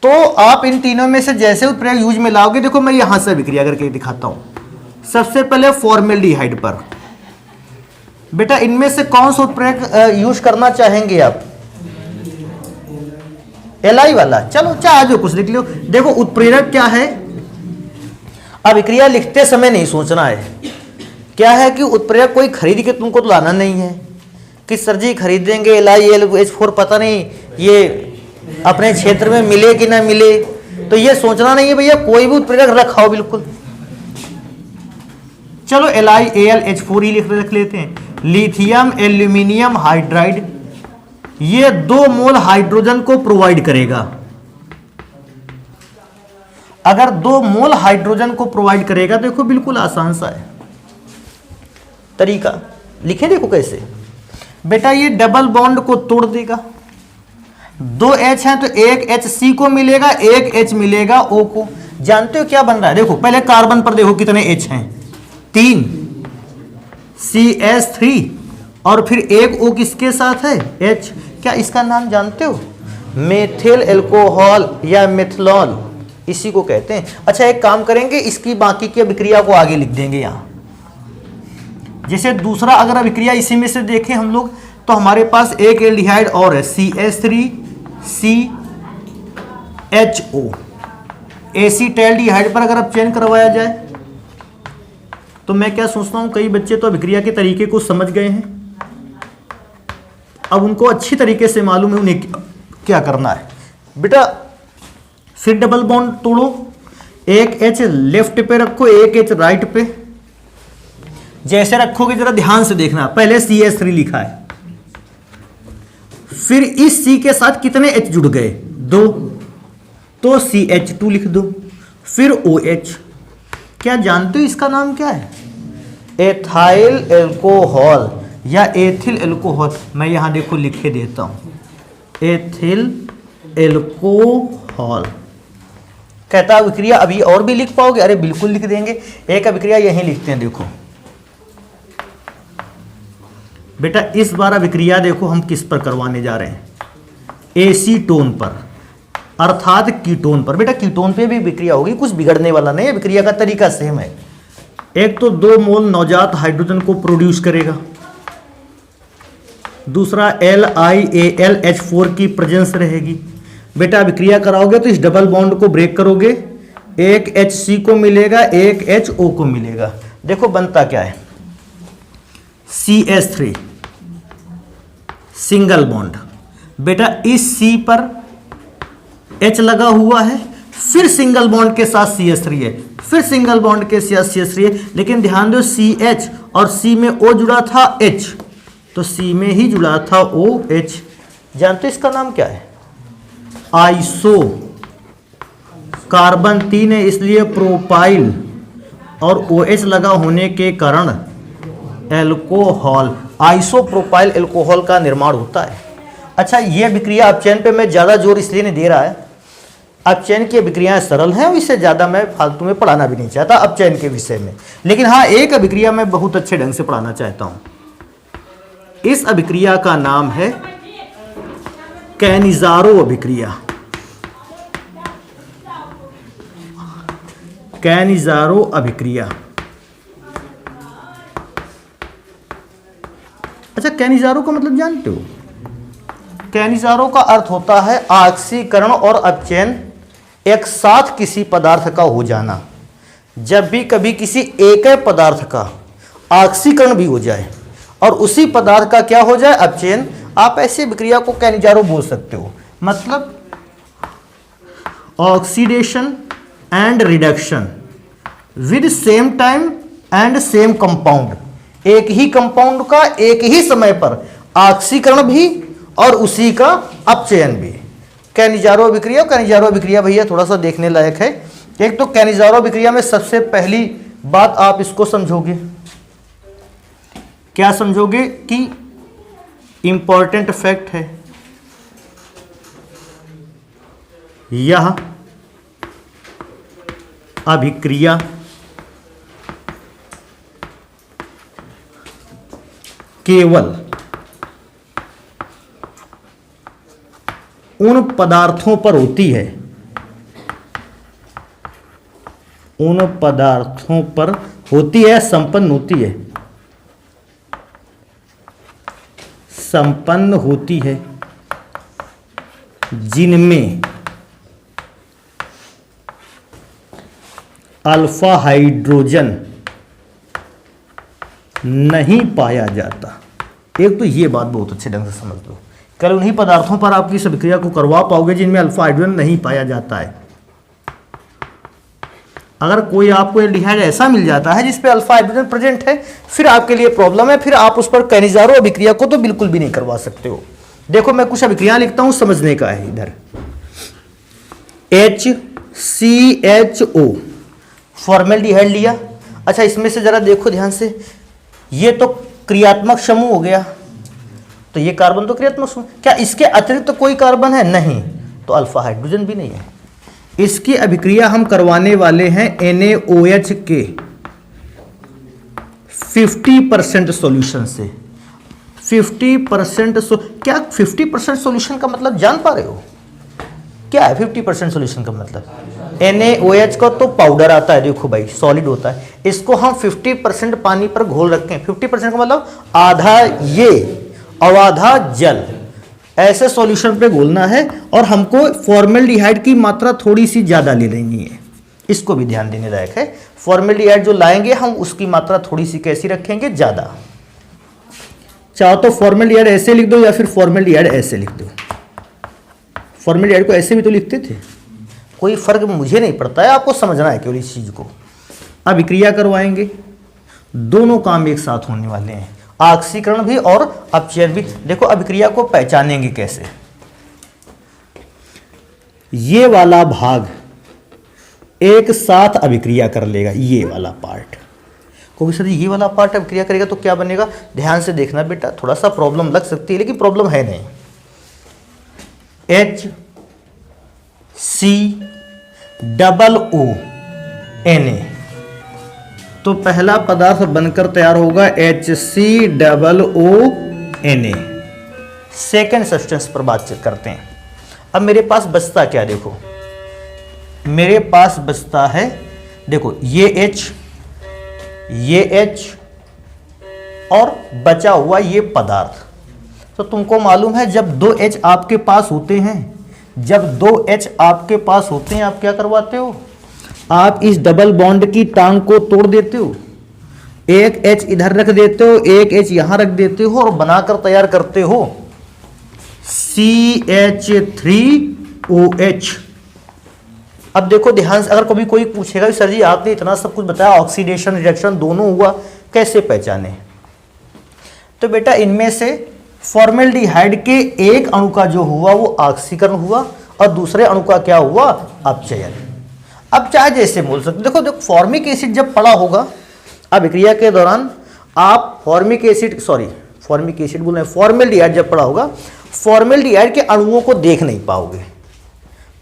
तो आप इन तीनों में से जैसे उत्प्रेरक यूज में लाओगे, देखो मैं यहां से अभिक्रिया करके दिखाता हूं। सबसे पहले फॉर्मेल्डिहाइड पर, बेटा इनमें से कौन सा उत्प्रेरक यूज करना चाहेंगे आप? Li वाला। चलो चाहे जो कुछ लिख लो। देखो उत्प्रेरक क्या है, अभिक्रिया लिखते समय नहीं सोचना है। क्या है कि उत्प्रेरक कोई खरीद के तुमको तो लाना नहीं है कि सर जी खरीदेंगे LiLH4, पता नहीं ये अपने क्षेत्र में मिले कि ना मिले, तो ये सोचना नहीं है भैया, कोई भी उत्प्रेरक रखाओ बिल्कुल। चलो LiAlH4 ही लिख लेते हैं। लिथियम एल्यूमिनियम हाइड्राइड, ये 2 मोल हाइड्रोजन को प्रोवाइड करेगा। अगर 2 मोल हाइड्रोजन को प्रोवाइड करेगा, देखो बिल्कुल आसान सा है तरीका, लिखे देखो कैसे। बेटा ये डबल बॉन्ड को तोड़ देगा, 2 H हैं तो एक H C को मिलेगा, एक H मिलेगा O को। जानते हो क्या बन रहा है? देखो पहले कार्बन पर देखो कितने H हैं, 3 CH3, और फिर एक O किसके साथ है? H। क्या इसका नाम जानते हो? मेथिल एल्कोहल या मेथनॉल, इसी को कहते हैं। अच्छा एक काम करेंगे, इसकी बाकी की अभिक्रिया को आगे लिख देंगे यहाँ। जैसे दूसरा अगर अभिक्रिया इसी में से देखें हम लोग, तो हमारे पास एक एल्डिहाइड और है CH3CHO। एसीटैल्डिहाइड पर अगर अपचयन करवाया जाए तो मैं क्या सोचता हूं, कई बच्चे तो अभिक्रिया के तरीके को समझ गए हैं, अब उनको अच्छी तरीके से मालूम है उन्हें क्या करना है। बेटा फिर डबल बॉन्ड तोड़ो, एक H लेफ्ट पे रखो, एक H राइट पे। जैसे रखोगे जरा ध्यान से देखना, पहले CH3 लिखा है, फिर इस C के साथ कितने H जुड़ गए? 2, तो CH2 लिख दो, फिर OH। क्या जानते हो इसका नाम क्या है? एथाइल एल्कोहल या एथिल एल्कोहल। मैं यहां देखो लिखे देता हूं, एथिल एल्कोहल। कहता अभिक्रिया अभी और भी लिख पाओगे? अरे बिल्कुल लिख देंगे, एक अभिक्रिया यहीं लिखते हैं। देखो बेटा इस बार अभिक्रिया देखो हम किस पर करवाने जा रहे हैं, एसीटोन पर, अर्थात कीटोन पर। बेटा कीटोन पे भी अभिक्रिया होगी, कुछ बिगड़ने वाला नहीं है, अभिक्रिया का तरीका सेम है। एक तो 2 मोल नवजात हाइड्रोजन को प्रोड्यूस करेगा, दूसरा LiAlH4 की प्रेजेंस रहेगी। बेटा अभिक्रिया कराओगे तो इस डबल बॉन्ड को ब्रेक करोगे, एक HC को मिलेगा, एक HO को मिलेगा। देखो बनता क्या है, CH3 सिंगल बॉन्ड। बेटा इस C पर H लगा हुआ है, फिर सिंगल बॉन्ड के साथ CH3 है, फिर सिंगल बॉन्ड के साथ CH3 है, लेकिन ध्यान दो CH और C में O जुड़ा था H, तो C में ही जुड़ा था OH। जानते हो इसका नाम क्या है? आइसो। कार्बन 3 है इसलिए प्रोपाइल, और OH लगा होने के कारण एल्कोहल, आइसोप्रोपाइल एल्कोहल का निर्माण होता है। अच्छा, ये अभिक्रिया अपचयन पे मैं ज़्यादा जोर इसलिए नहीं दे रहा है, अपचयन की अभिक्रियाएं सरल हैं, इससे ज़्यादा मैं फालतू में पढ़ाना भी नहीं चाहता अपचयन के विषय में। लेकिन हाँ, एक अभिक्रिया मैं बहुत अच्छे ढंग से पढ़ाना चाहता हूँ। इस अभिक्रिया का नाम है कैनिजारो अभिक्रिया। कैनिजारो अभिक्रिया। अच्छा, कैनिजारो का मतलब जानते हो? कैनिजारो का अर्थ होता है ऑक्सीकरण और अपचयन एक साथ किसी पदार्थ का हो जाना। जब भी कभी किसी एक पदार्थ का ऑक्सीकरण भी हो जाए और उसी पदार्थ का क्या हो जाए, अपचयन, आप ऐसी अभिक्रिया को कैनिजारो बोल सकते हो। मतलब oxidation and reduction with same time and same compound, एक ही कंपाउंड का एक ही समय पर ऑक्सीकरण भी और उसी का अपचयन भी, कैनिजारो अभिक्रिया। कैनिजारो अभिक्रिया भैया थोड़ा सा देखने लायक है। एक तो कैनिजारो अभिक्रिया में सबसे पहली बात आप इसको समझोगे, क्या समझोगे कि इंपॉर्टेंट फैक्ट है, यह अभिक्रिया केवल उन पदार्थों पर होती है, उन पदार्थों पर होती है, संपन्न होती है, संपन्न होती है जिनमें अल्फा हाइड्रोजन नहीं पाया जाता। एक तो ये बात बहुत अच्छे ढंग से समझ लो, केवल उन्हीं पदार्थों पर आप इस अभिक्रिया को करवा पाओगे जिनमें अल्फा हाइड्रोजन नहीं पाया जाता है। अगर कोई आपको एल्डिहाइड ऐसा मिल जाता है जिसपे अल्फा हाइड्रोजन प्रेजेंट है, फिर आपके लिए प्रॉब्लम है, फिर आप उस पर कैनिजारो अभिक्रिया को तो बिल्कुल भी नहीं करवा सकते हो। देखो मैं कुछ अभिक्रिया लिखता हूं, समझने का है। इधर HCHO फॉर्मेल्डिहाइड लिया। अच्छा, इसमें से जरा देखो ध्यान से, ये तो क्रियात्मक समूह हो गया, तो ये कार्बन तो क्रियात्मक समूह, क्या इसके अतिरिक्त तो कोई कार्बन है? नहीं, तो अल्फा हाइड्रोजन भी नहीं है। इसकी अभिक्रिया हम करवाने वाले हैं NaOH के 50% सॉल्यूशन से। 50% क्या 50% सॉल्यूशन का मतलब जान पा रहे हो? क्या है 50% सॉल्यूशन का मतलब? NaOH का तो पाउडर आता है, देखो भाई सॉलिड होता है, इसको हम 50% पानी पर घोल रखें। 50% का मतलब आधा ये और आधा जल, ऐसे सॉल्यूशन पे घोलना है, और हमको फॉर्मेल्डिहाइड की मात्रा थोड़ी सी ज़्यादा ले लेनी है। इसको भी ध्यान देने लायक है। फॉर्मेल्डिहाइड जो लाएंगे हम, उसकी मात्रा थोड़ी सी कैसी रखेंगे? ज़्यादा। चाहो तो फॉर्मेल्डिहाइड ऐसे लिख दो या फिर फॉर्मेल्डिहाइड ऐसे लिख दो। फॉर्मेल्डिहाइड को ऐसे भी तो लिखते थे, कोई फर्क मुझे नहीं पड़ता है, आपको समझना है केवल इस चीज़ को। अभिक्रिया करवाएंगे, दोनों काम एक साथ होने वाले हैं, ऑक्सीकरण भी और अपचयन भी। देखो अभिक्रिया को पहचानेंगे कैसे? ये वाला भाग एक साथ अभिक्रिया कर लेगा, ये वाला पार्ट, क्योंकि सर ये वाला पार्ट अभिक्रिया करेगा तो क्या बनेगा? ध्यान से देखना बेटा, थोड़ा सा प्रॉब्लम लग सकती है लेकिन प्रॉब्लम है नहीं। HCOO तो पहला पदार्थ बनकर तैयार होगा HCOONA। सेकेंड सब्सटेंस पर बातचीत करते हैं। अब मेरे पास बचता क्या? देखो मेरे पास बचता है, देखो ये H, ये H और बचा हुआ ये पदार्थ। तो तुमको मालूम है जब 2 H आपके पास होते हैं, जब 2 H आपके पास होते हैं, आप क्या करवाते हो, आप इस डबल बॉन्ड की टांग को तोड़ देते हो, एक H इधर रख देते हो, एक H यहां रख देते हो और बनाकर तैयार करते हो CH3OH। अब देखो ध्यान से, अगर कभी कोई पूछेगा सर जी आपने इतना सब कुछ बताया, ऑक्सीडेशन रिडक्शन दोनों हुआ, कैसे पहचाने, तो बेटा इनमें से फॉर्मेल्डिहाइड के एक अणु का जो हुआ वो ऑक्सीकरण हुआ और दूसरे अणु का क्या हुआ, अपचयन। अब चाहे जैसे बोल सकते, देखो फॉर्मिक एसिड जब पड़ा होगा अभिक्रिया के दौरान, आप फॉर्मिक एसिड बोल रहे हैं, फॉर्मेल्डिहाइड जब पड़ा होगा, फॉर्मेल्डिहाइड के अणुओं को देख नहीं पाओगे,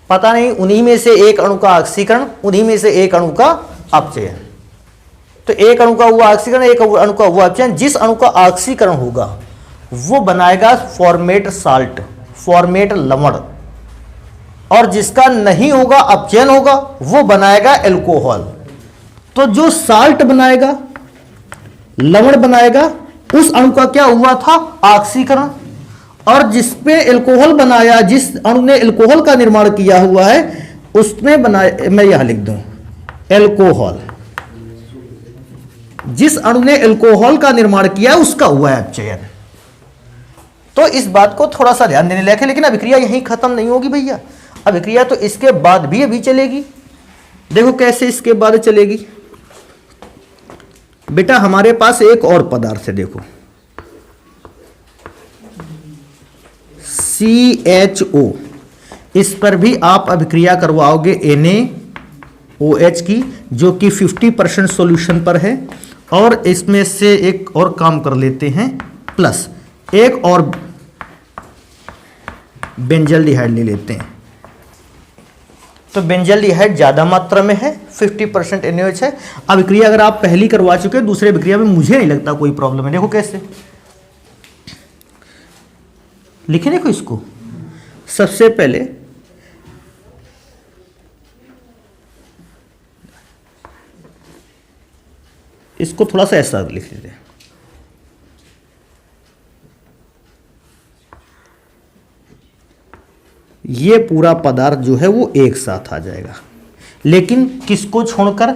पता नहीं उन्हीं में से एक अणु का ऑक्सीकरण, उन्हीं में से एक अणु का अपचयन। तो एक अणु का हुआ ऑक्सीकरण, एक अणु का हुआ अपचयन। जिस अणु का ऑक्सीकरण होगा वो बनाएगा फॉर्मेट साल्ट, फॉर्मेट लवण, और जिसका नहीं होगा, अपचयन होगा, वो बनाएगा एल्कोहल। तो जो साल्ट बनाएगा, लवण बनाएगा, उस अणु का क्या हुआ था, ऑक्सीकरण, और जिसपे एल्कोहल बनाया, जिस अणु ने एल्कोहल का निर्माण किया हुआ है उसने बनाया, मैं यहां लिख दूं एल्कोहल, जिस अणु ने एल्कोहल का निर्माण किया उसका हुआ है अपचयन। तो इस बात को थोड़ा सा ध्यान देने लायक है। लेकिन अभिक्रिया यहीं खत्म नहीं होगी भैया, अभिक्रिया तो इसके बाद भी अभी चलेगी। देखो कैसे इसके बाद चलेगी बेटा, हमारे पास एक और पदार्थ है, देखो CHO, इस पर भी आप अभिक्रिया करवाओगे NaOH की, जो कि 50% सॉल्यूशन पर है। और इसमें से एक और काम कर लेते हैं, प्लस एक और बेंजल्डिहाइड ले लेते हैं। तो बेंजल्डिहाइड ज्यादा मात्रा में है, 50% NaOH है। अभिक्रिया अगर आप पहली करवा चुके हैं, दूसरे अभिक्रिया में मुझे नहीं लगता कोई प्रॉब्लम है। देखो कैसे लिखे, देखो इसको सबसे पहले इसको थोड़ा सा ऐसा लिख लेते हैं, ये पूरा पदार्थ जो है वो एक साथ आ जाएगा, लेकिन किसको छोड़कर,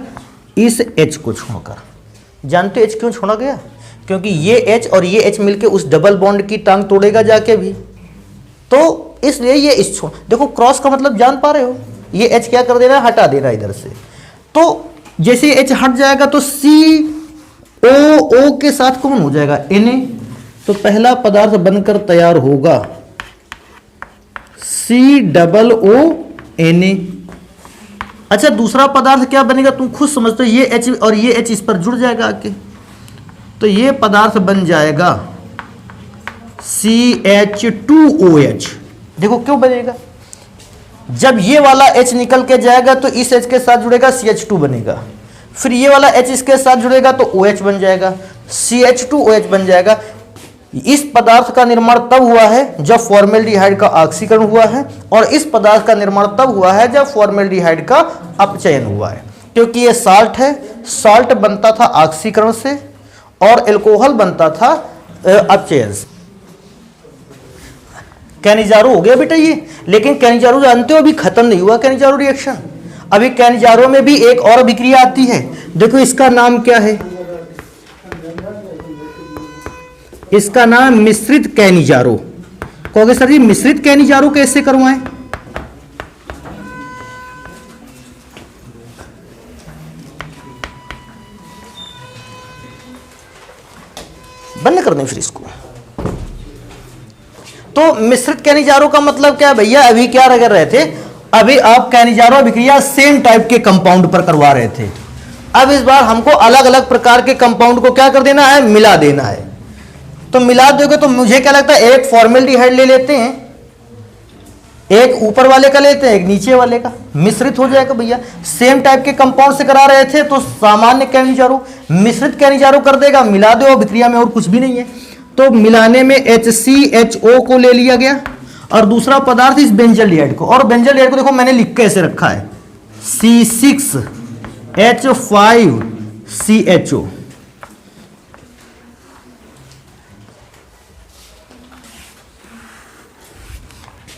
इस H को छोड़कर। जानते हो H क्यों छोड़ा गया, क्योंकि ये H और ये H मिलके उस डबल बॉन्ड की टांग तोड़ेगा जाके भी, तो इसलिए ये इस छोड़, देखो क्रॉस का मतलब जान पा रहे हो, ये H क्या कर देना, हटा देना इधर से। तो जैसे H हट जाएगा तो COO के साथ कौन हो जाएगा, Na। तो पहला पदार्थ बनकर तैयार होगा COO Na। अच्छा दूसरा पदार्थ क्या बनेगा, तुम खुद समझते हो, ये H और ये H इस पर जुड़ जाएगा आके, तो ये पदार्थ बन जाएगा CH2OH। देखो क्यों बनेगा, जब ये वाला H निकल के जाएगा तो इस H के साथ जुड़ेगा, CH2 बनेगा, फिर ये वाला H इसके साथ जुड़ेगा तो OH बन जाएगा, CH2OH बन जाएगा। इस पदार्थ का निर्माण तब हुआ है जब फॉर्मेल्डिहाइड का ऑक्सीकरण हुआ है, और इस पदार्थ का निर्माण तब हुआ है जब फॉर्मेल्डिहाइड का अपचयन हुआ है। क्योंकि ये साल्ट है, साल्ट बनता था ऑक्सीकरण से और एल्कोहल बनता था अपचयन से। कैनिजारो हो गया बेटा ये, लेकिन कैनिजारो जानते हो अभी खत्म नहीं हुआ कैनिजारो रिएक्शन। अभी कैनिजारो में भी एक और अभिक्रिया आती है, देखो इसका नाम क्या है, इसका नाम मिश्रित कैनिजारो। कहोगे सर जी मिश्रित कैनिजारो कैसे करवाएं, बंद कर दें फिर इसको। तो मिश्रित कैनिजारो का मतलब क्या है भैया, अभी क्या कर रहे थे, अभी आप कैनिजारो अभिक्रिया सेम टाइप के कंपाउंड पर करवा रहे थे। अब इस बार हमको अलग अलग प्रकार के कंपाउंड को क्या कर देना है, मिला देना है। तो मिला दोगे तो मुझे क्या लगता है, एक फॉर्मेल्डिहाइड ले लेते हैं, एक ऊपर वाले का लेते हैं, एक नीचे वाले का, मिश्रित हो जाएगा भैया। सेम टाइप के कंपाउंड से करा रहे थे तो सामान्य कैनिजारो, मिश्रित कैनिजारो कर देगा, मिला दो अभिक्रिया में और कुछ भी नहीं है। तो मिलाने में HCHO को ले लिया गया और दूसरा पदार्थ इस बेंजल्डिहाइड को, और बेंजल्डिहाइड को देखो मैंने लिख के ऐसे रखा है C6H5CHO।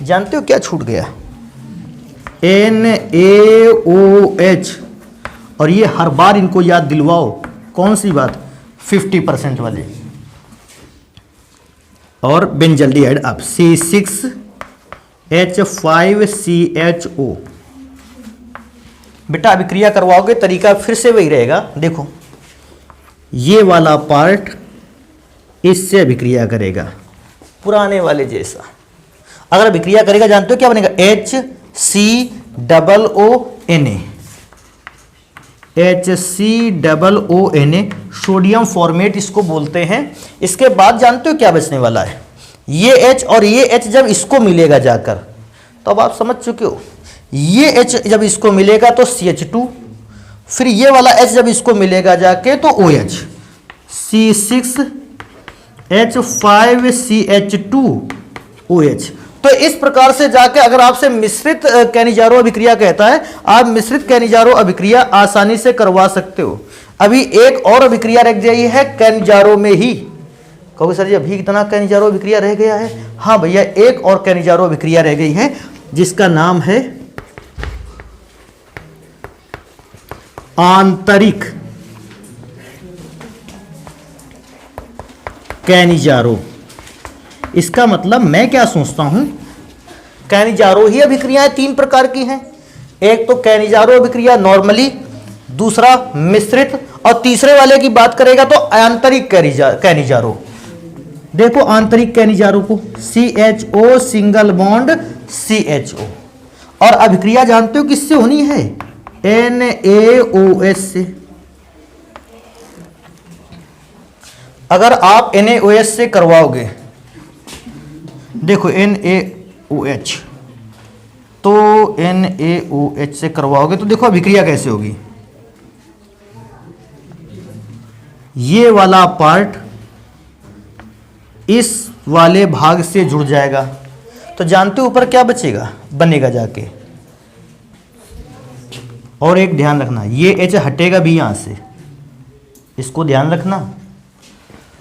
जानते हो क्या छूट गया? NaOH। और ये हर बार इनको याद दिलवाओ, कौन सी बात? 50% वाले। और बेंजल्डिहाइड अब C6H5CHO। बेटा अभिक्रिया करवाओगे तरीका फिर से वही रहेगा। देखो ये वाला पार्ट इससे अभिक्रिया करेगा, पुराने वाले जैसा। अगर अभिक्रिया करेगा जानते हो क्या बनेगा? HCOONA। HCOONA सोडियम फॉर्मेट इसको बोलते हैं। इसके बाद जानते हो क्या बचने वाला है? ये H और ये H जब इसको मिलेगा जाकर, तो अब आप समझ चुके हो, ये H जब इसको मिलेगा तो CH2, फिर ये वाला H जब इसको मिलेगा जाके तो OH, C6H5CH2OH। तो इस प्रकार से जाके अगर आपसे मिश्रित कैनिजारो अभिक्रिया कहता है, आप मिश्रित कैनिजारो अभिक्रिया आसानी से करवा सकते हो। अभी एक और अभिक्रिया रह गई है कैनिजारो में ही। कहोगे सर जी अभी कितना कैनिजारो अभिक्रिया रह गया है? हाँ भैया, एक और कैनिजारो अभिक्रिया रह गई है जिसका नाम है आंतरिक कैनिजारो। इसका मतलब मैं क्या सोचता हूं, कैनिजारो ही अभिक्रियाएं तीन प्रकार की हैं। एक तो कैनिजारो अभिक्रिया नॉर्मली, दूसरा मिश्रित, और तीसरे वाले की बात करेगा तो आंतरिक कैनिजारो। देखो आंतरिक कैनिजारो को CHO सिंगल बॉन्ड CHO। और अभिक्रिया जानते हो किससे होनी है? NaOH से। अगर आप NaOH से करवाओगे, देखो NaOH, तो NaOH से करवाओगे तो देखो अभिक्रिया कैसे होगी। ये वाला पार्ट इस वाले भाग से जुड़ जाएगा, तो जानते हो ऊपर क्या बचेगा, बनेगा जाके। और एक ध्यान रखना, ये H हटेगा भी यहां से, इसको ध्यान रखना।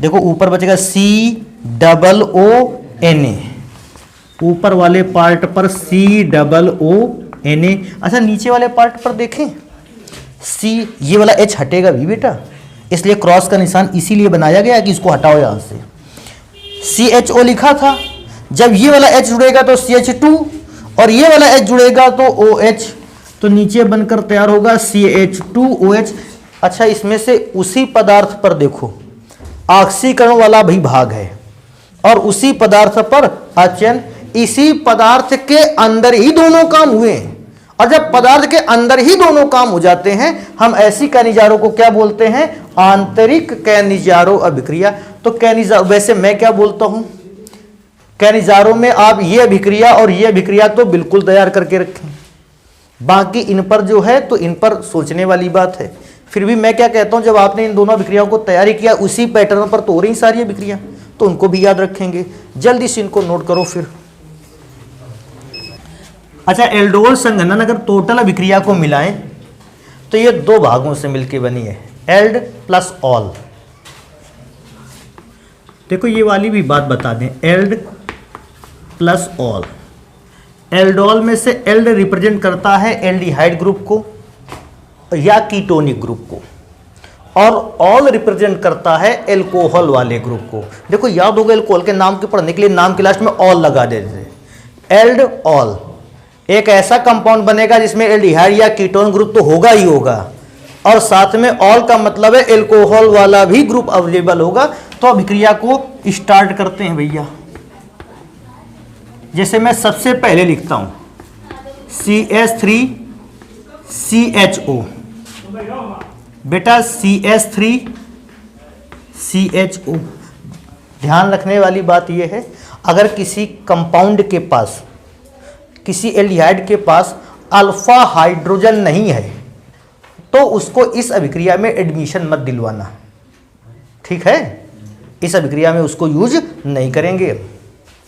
देखो ऊपर बचेगा COONA, ऊपर वाले पार्ट पर COONA। अच्छा नीचे वाले पार्ट पर देखें, ये वाला H हटेगा भी बेटा, इसलिए क्रॉस का निशान इसीलिए बनाया गया कि इसको हटाओ यहां से। CHO लिखा था, जब ये वाला H जुड़ेगा तो CH2 और ये वाला H जुड़ेगा तो OH, तो नीचे बनकर तैयार होगा CH2OH। अच्छा इसमें से उसी पदार्थ पर देखो ऑक्सीकरण वाला भी भाग है, और उसी पदार्थ पर आचरण, इसी पदार्थ के अंदर ही दोनों काम हुए। और जब पदार्थ के अंदर ही दोनों काम हो जाते हैं, हम ऐसी कैनिजारो को क्या बोलते हैं? आंतरिक कैनिजारो अभिक्रिया। तो कैनिजारो, वैसे मैं क्या बोलता हूं, कैनिजारो में आप ये अभिक्रिया और ये अभिक्रिया तो बिल्कुल तैयार करके रखें, बाकी इन पर जो है तो इन पर सोचने वाली बात है। फिर भी मैं क्या कहता हूं, जब आपने इन दोनों अभिक्रियाओं को तैयारी किया उसी पैटर्न पर तो हो रही सारी अभिक्रिया, तो उनको भी याद रखेंगे। जल्दी से इनको नोट करो फिर। अच्छा एल्डोल संघनन अगर टोटल अभिक्रिया को मिलाएं तो ये दो भागों से मिलकर बनी है, एल्ड प्लस ऑल। देखो ये वाली भी बात बता दें, एल्ड प्लस ऑल। एल्डोल में से एल्ड रिप्रेजेंट करता है एल्डिहाइड ग्रुप को या कीटोनिक ग्रुप को, और ऑल रिप्रेजेंट करता है एल्कोहल वाले ग्रुप को। देखो याद होगा एल्कोहल के नाम के पढ़ने के लिए नाम के लास्ट में ऑल लगा देते। एल्ड ऑल एक ऐसा कंपाउंड बनेगा जिसमें एल्डिहाइड या कीटोन ग्रुप तो होगा ही होगा, और साथ में ऑल का मतलब है एल्कोहल वाला भी ग्रुप अवेलेबल होगा। तो अभिक्रिया को स्टार्ट करते हैं भैया। जैसे मैं सबसे पहले लिखता हूं CH3CHO। बेटा CH3CHO, ध्यान रखने वाली बात यह है, अगर किसी कंपाउंड के पास, किसी एल्डिहाइड के पास अल्फा हाइड्रोजन नहीं है तो उसको इस अभिक्रिया में एडमिशन मत दिलवाना, ठीक है? इस अभिक्रिया में उसको यूज नहीं करेंगे।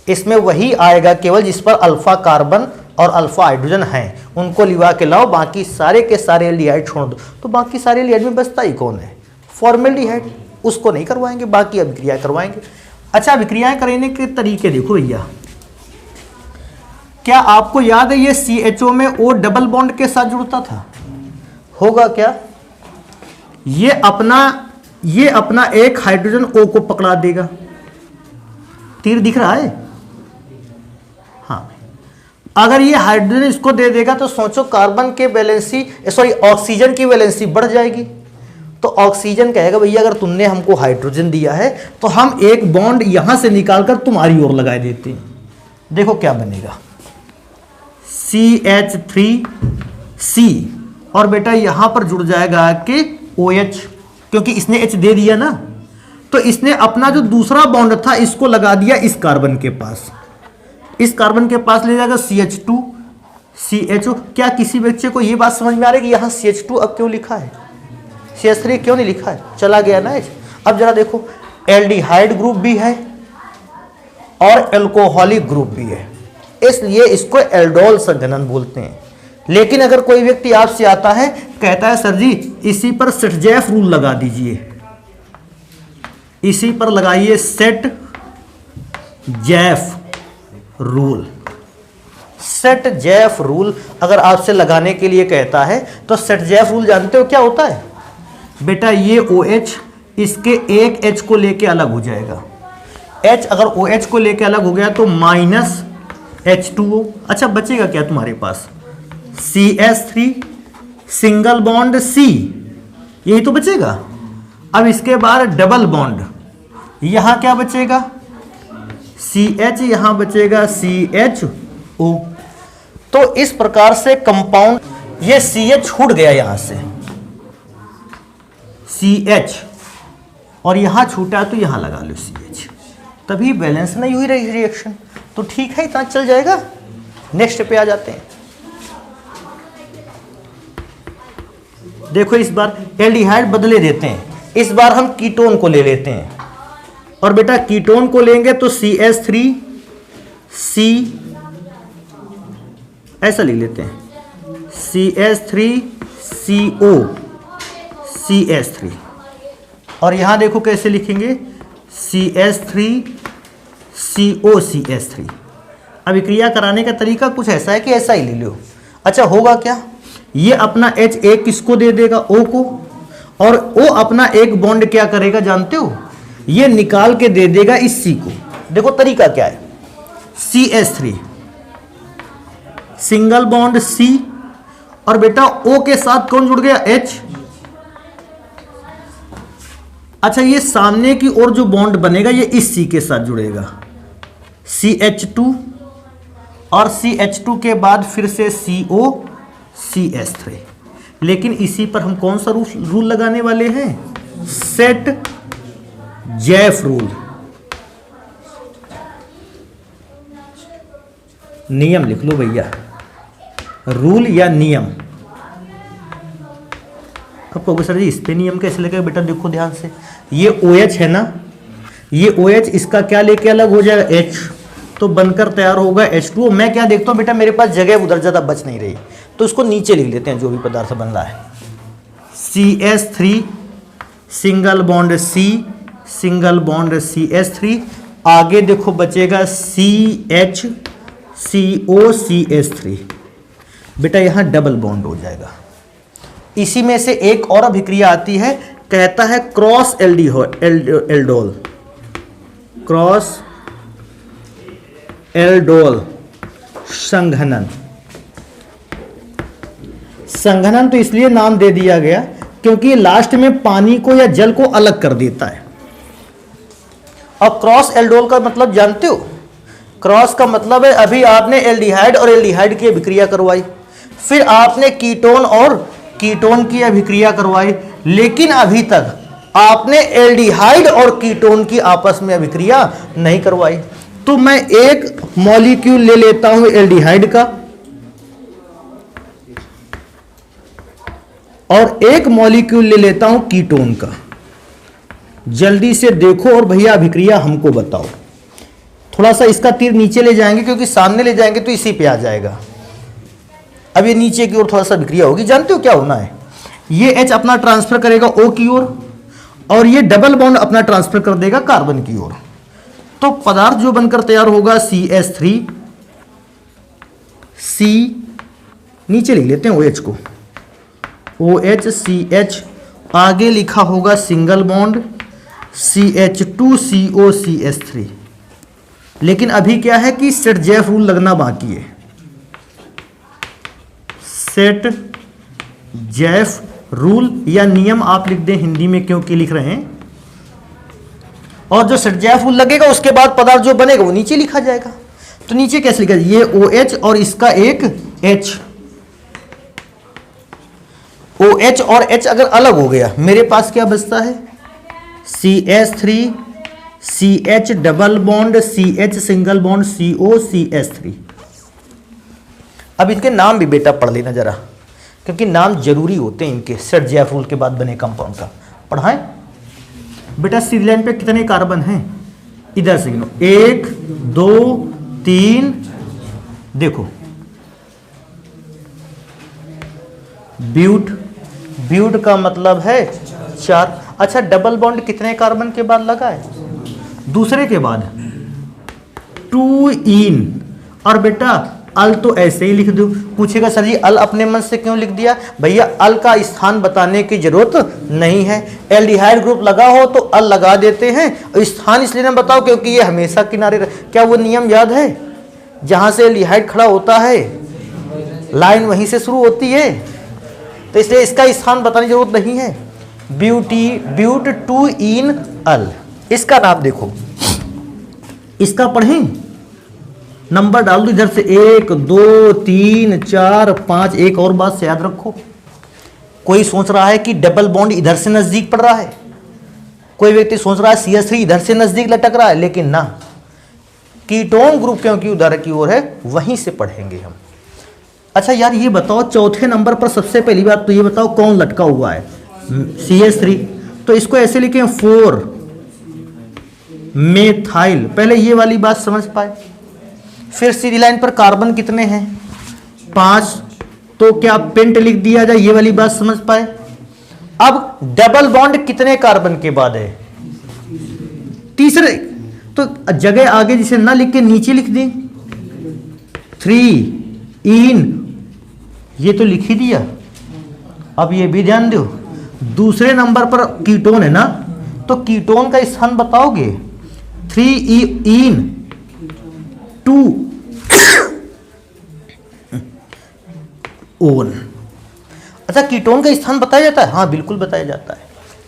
इसमें वही आएगा केवल जिस पर अल्फा कार्बन और अल्फा हाइड्रोजन हैं, उनको लिवा के लाओ, बाकी सारे के सारे एल्डिहाइड छोड़ दो। तो बाकी सारे एल्डिहाइड में बचता ही कौन है? फॉर्मेल्डिहाइड। उसको नहीं करवाएंगे, बाकी अभिक्रिया करवाएंगे। अच्छा अभिक्रियाएं करने के तरीके देखो भैया, क्या आपको याद है ये CHO में O डबल बॉन्ड के साथ जुड़ता था? होगा क्या? ये अपना एक हाइड्रोजन O को पकड़ा देगा। तीर दिख रहा है? हाँ, अगर ये हाइड्रोजन इसको दे देगा तो सोचो कार्बन के वैलेंसी ऑक्सीजन की वैलेंसी बढ़ जाएगी। तो ऑक्सीजन कहेगा भैया अगर तुमने हमको हाइड्रोजन दिया है तो हम एक बॉन्ड यहां से निकालकर तुम्हारी ओर लगा देते हैं। देखो क्या बनेगा, CH3C और बेटा यहां पर जुड़ जाएगा कि OH, क्योंकि इसने H दे दिया ना, तो इसने अपना जो दूसरा बॉन्ड था इसको लगा दिया इस कार्बन के पास। इस कार्बन के पास ले जाएगा CH2 CHO। क्या किसी बच्चे को यह बात समझ में आ रही है कि यहां CH2 अब क्यों लिखा है, CH3 क्यों नहीं लिखा है? चला गया ना H। अब जरा देखो, एल्डिहाइड ग्रुप भी है और एल्कोहलिक ग्रुप भी है, इसलिए इसको एल्डोल संघनन बोलते हैं। लेकिन अगर कोई व्यक्ति आपसे आता है, कहता है सर जी इसी पर सेट-जेफ रूल लगा दीजिए, इसी पर लगाइए सेट-जेफ रूल। सेट-जेफ रूल अगर आपसे लगाने के लिए कहता है तो सेट-जेफ रूल जानते हो क्या होता है? बेटा ये OH इसके एक H को लेके अलग हो जाएगा। H अगर OH को लेके अलग हो गया तो माइनस H2O। अच्छा बचेगा क्या तुम्हारे पास? CH3 सिंगल बॉन्ड C, यही तो बचेगा। अब इसके बाद डबल बॉन्ड, यहां क्या बचेगा? CH, यहां बचेगा CHO। तो इस प्रकार से कंपाउंड, ये CH छूट गया यहां से CH, और यहां छूटा तो यहां लगा लो CH, तभी बैलेंस नहीं हुई रही रिएक्शन। तो ठीक है, इतना चल जाएगा। नेक्स्ट पे आ जाते हैं। देखो इस बार एल्डिहाइड बदले देते हैं, इस बार हम कीटोन को ले लेते हैं। और बेटा कीटोन को लेंगे तो CH3C ऐसा लिख लेते हैं, CH3CO CH3। और यहां देखो कैसे लिखेंगे, CH3CO CH3। अभिक्रिया कराने का तरीका कुछ ऐसा है कि ऐसा ही ले लो। अच्छा होगा क्या, ये अपना H एक किसको दे देगा, O को, और O अपना एक बॉन्ड क्या करेगा जानते हो, ये निकाल के दे देगा इस C को। देखो तरीका क्या है, CH3 सिंगल बॉन्ड C, और बेटा O के साथ कौन जुड़ गया, H। अच्छा ये सामने की ओर जो बॉन्ड बनेगा ये इस C के साथ जुड़ेगा, CH2, और CH2 के बाद फिर से CO CH3। लेकिन इसी पर हम कौन सा रूल लगाने वाले हैं, सेट जेफ रूल। नियम लिख लो भैया, रूल या नियम। अब कहोगे सर जी इस पे नियम कैसे लगेगा? बेटा देखो ध्यान से, ये OH है ना, ये OH इसका क्या लेके अलग हो जाएगा, H, तो बनकर तैयार होगा H2O। मैं क्या देखता हूं बेटा, मेरे पास जगह उधर ज्यादा बच नहीं रही, तो इसको नीचे लिख लेते हैं जो भी पदार्थ बन रहा है। CH3 single bond C single bond CH3, आगे देखो बचेगा CHCO CH3। बेटा यहां डबल बॉन्ड हो जाएगा। इसी में से एक और अभिक्रिया आती है, कहता है क्रॉस एल्डोल, क्रॉस एल्डोल संघनन। संघनन तो इसलिए नाम दे दिया गया क्योंकि लास्ट में पानी को या जल को अलग कर देता है। अब क्रॉस एल्डोल का मतलब जानते हो? क्रॉस का मतलब है अभी आपने एल्डिहाइड और एल्डिहाइड की अभिक्रिया करवाई, फिर आपने कीटोन और कीटोन की अभिक्रिया करवाई, लेकिन अभी तक आपने एल्डिहाइड और कीटोन की आपस में अभिक्रिया नहीं करवाई। तो मैं एक मॉलिक्यूल ले लेता हूं एल्डिहाइड का और एक मॉलिक्यूल ले लेता हूं कीटोन का। जल्दी से देखो और भैया अभिक्रिया हमको बताओ। थोड़ा सा इसका तीर नीचे ले जाएंगे क्योंकि सामने ले जाएंगे तो इसी पे आ जाएगा। अब ये नीचे की ओर थोड़ा सा अभिक्रिया होगी। जानते हो क्या होना है? ये H अपना ट्रांसफर करेगा O की ओर और ये डबल बॉन्ड अपना ट्रांसफर कर देगा कार्बन की ओर। तो पदार्थ जो बनकर तैयार होगा CH3 सी, नीचे लिख लेते हैं OH को, OH CH, आगे लिखा होगा सिंगल बॉन्ड CH2COCH3। लेकिन अभी क्या है कि सेट जेफ रूल लगना बाकी है। सेट जेफ रूल या नियम आप लिख दें हिंदी में, क्योंकि लिख रहे हैं। और जो सेट जेफ रूल लगेगा उसके बाद पदार्थ जो बनेगा वो नीचे लिखा जाएगा। तो नीचे कैसे लिखा, ये OH और इसका एक H, OH और H अगर अलग हो गया, मेरे पास क्या बचता है, CH3 CH double bond CH single bond COCH3। अब इनके नाम भी बेटा पढ़ लेना जरा, क्योंकि नाम जरूरी होते हैं इनके सेट जेफ रूल के बाद बने कंपाउंड का। पढ़ाएं बेटा। सी लाइन पे कितने कार्बन हैं, इधर से गिनो, 1 2 3, देखो ब्यूट, ब्यूट का मतलब है 4। अच्छा, डबल बॉन्ड कितने कार्बन के बाद लगा है, दूसरे के बाद 2 इन। और बेटा अल तो ऐसे ही लिख दो। पूछेगा सर जी अल अपने मन से क्यों लिख दिया, भैया अल का स्थान बताने की जरूरत नहीं है। एल्डिहाइड ग्रुप लगा हो तो अल लगा देते हैं, और स्थान इसलिए ना बताओ क्योंकि ये हमेशा किनारे क्या वो नियम याद है, जहां से एल्डिहाइड खड़ा होता है लाइन वहीं से शुरू होती है, तो इसलिए इसका स्थान बताने की जरूरत नहीं है। ब्यूट 2 इन अल, इसका नाम देखो, इसका पढ़ें, नंबर डाल दो इधर से 1 2 3 4 5। एक और बात से याद रखो, कोई सोच रहा है कि डबल बॉन्ड इधर से नजदीक पड़ रहा है, कोई व्यक्ति सोच रहा है CH3 इधर से नजदीक लटक रहा है, लेकिन ना, कीटोन ग्रुप क्योंकि उधर की ओर है वहीं से पढ़ेंगे हम। अच्छा यार ये बताओ, चौथे नंबर पर सबसे पहली बात तो ये बताओ कौन लटका हुआ है, CH3। तो इसको ऐसे लिखें 4 मेथाइल। पहले ये वाली बात समझ पाए। फिर सीधी लाइन पर कार्बन कितने हैं, 5, तो क्या पेंट लिख दिया जाए, ये वाली बात समझ पाए। अब डबल बॉन्ड कितने कार्बन के बाद है, तीसरे, तो जगह आगे जिसे ना लिख के नीचे लिख दें 3 इन, ये तो लिख ही दिया। अब ये भी ध्यान दो, दूसरे नंबर पर कीटोन है ना, तो कीटोन का स्थान बताओगे 3 इन 2 ओन। अच्छा कीटोन का स्थान बताया जाता है, हाँ बिल्कुल बताया जाता है।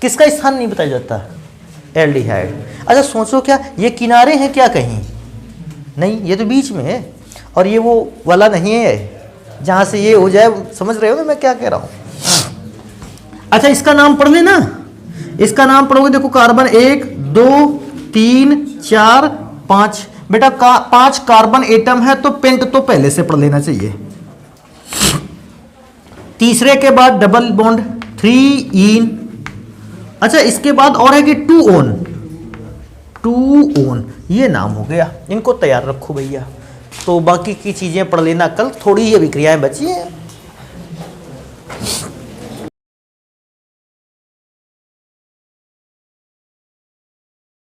किसका स्थान नहीं बताया जाता, एल्डिहाइड। अच्छा सोचो क्या ये किनारे हैं क्या कहीं, नहीं ये तो बीच में है, और ये वो वाला नहीं है जहां से ये हो जाए, समझ रहे हो मैं क्या कह रहा हूं। अच्छा इसका नाम पढ़ लेना, इसका नाम पढ़ोगे, देखो कार्बन 1 2 3 4 5। बेटा 5 कार्बन एटम है तो पेंट तो पहले से पढ़ लेना चाहिए। तीसरे के बाद डबल बॉन्ड 3 इन। अच्छा इसके बाद और है कि 2 ओन, ये नाम हो गया, इनको तैयार रखो भैया। तो बाकी की चीजें पढ़ लेना कल, थोड़ी ही अभिक्रियाएं बची हैं।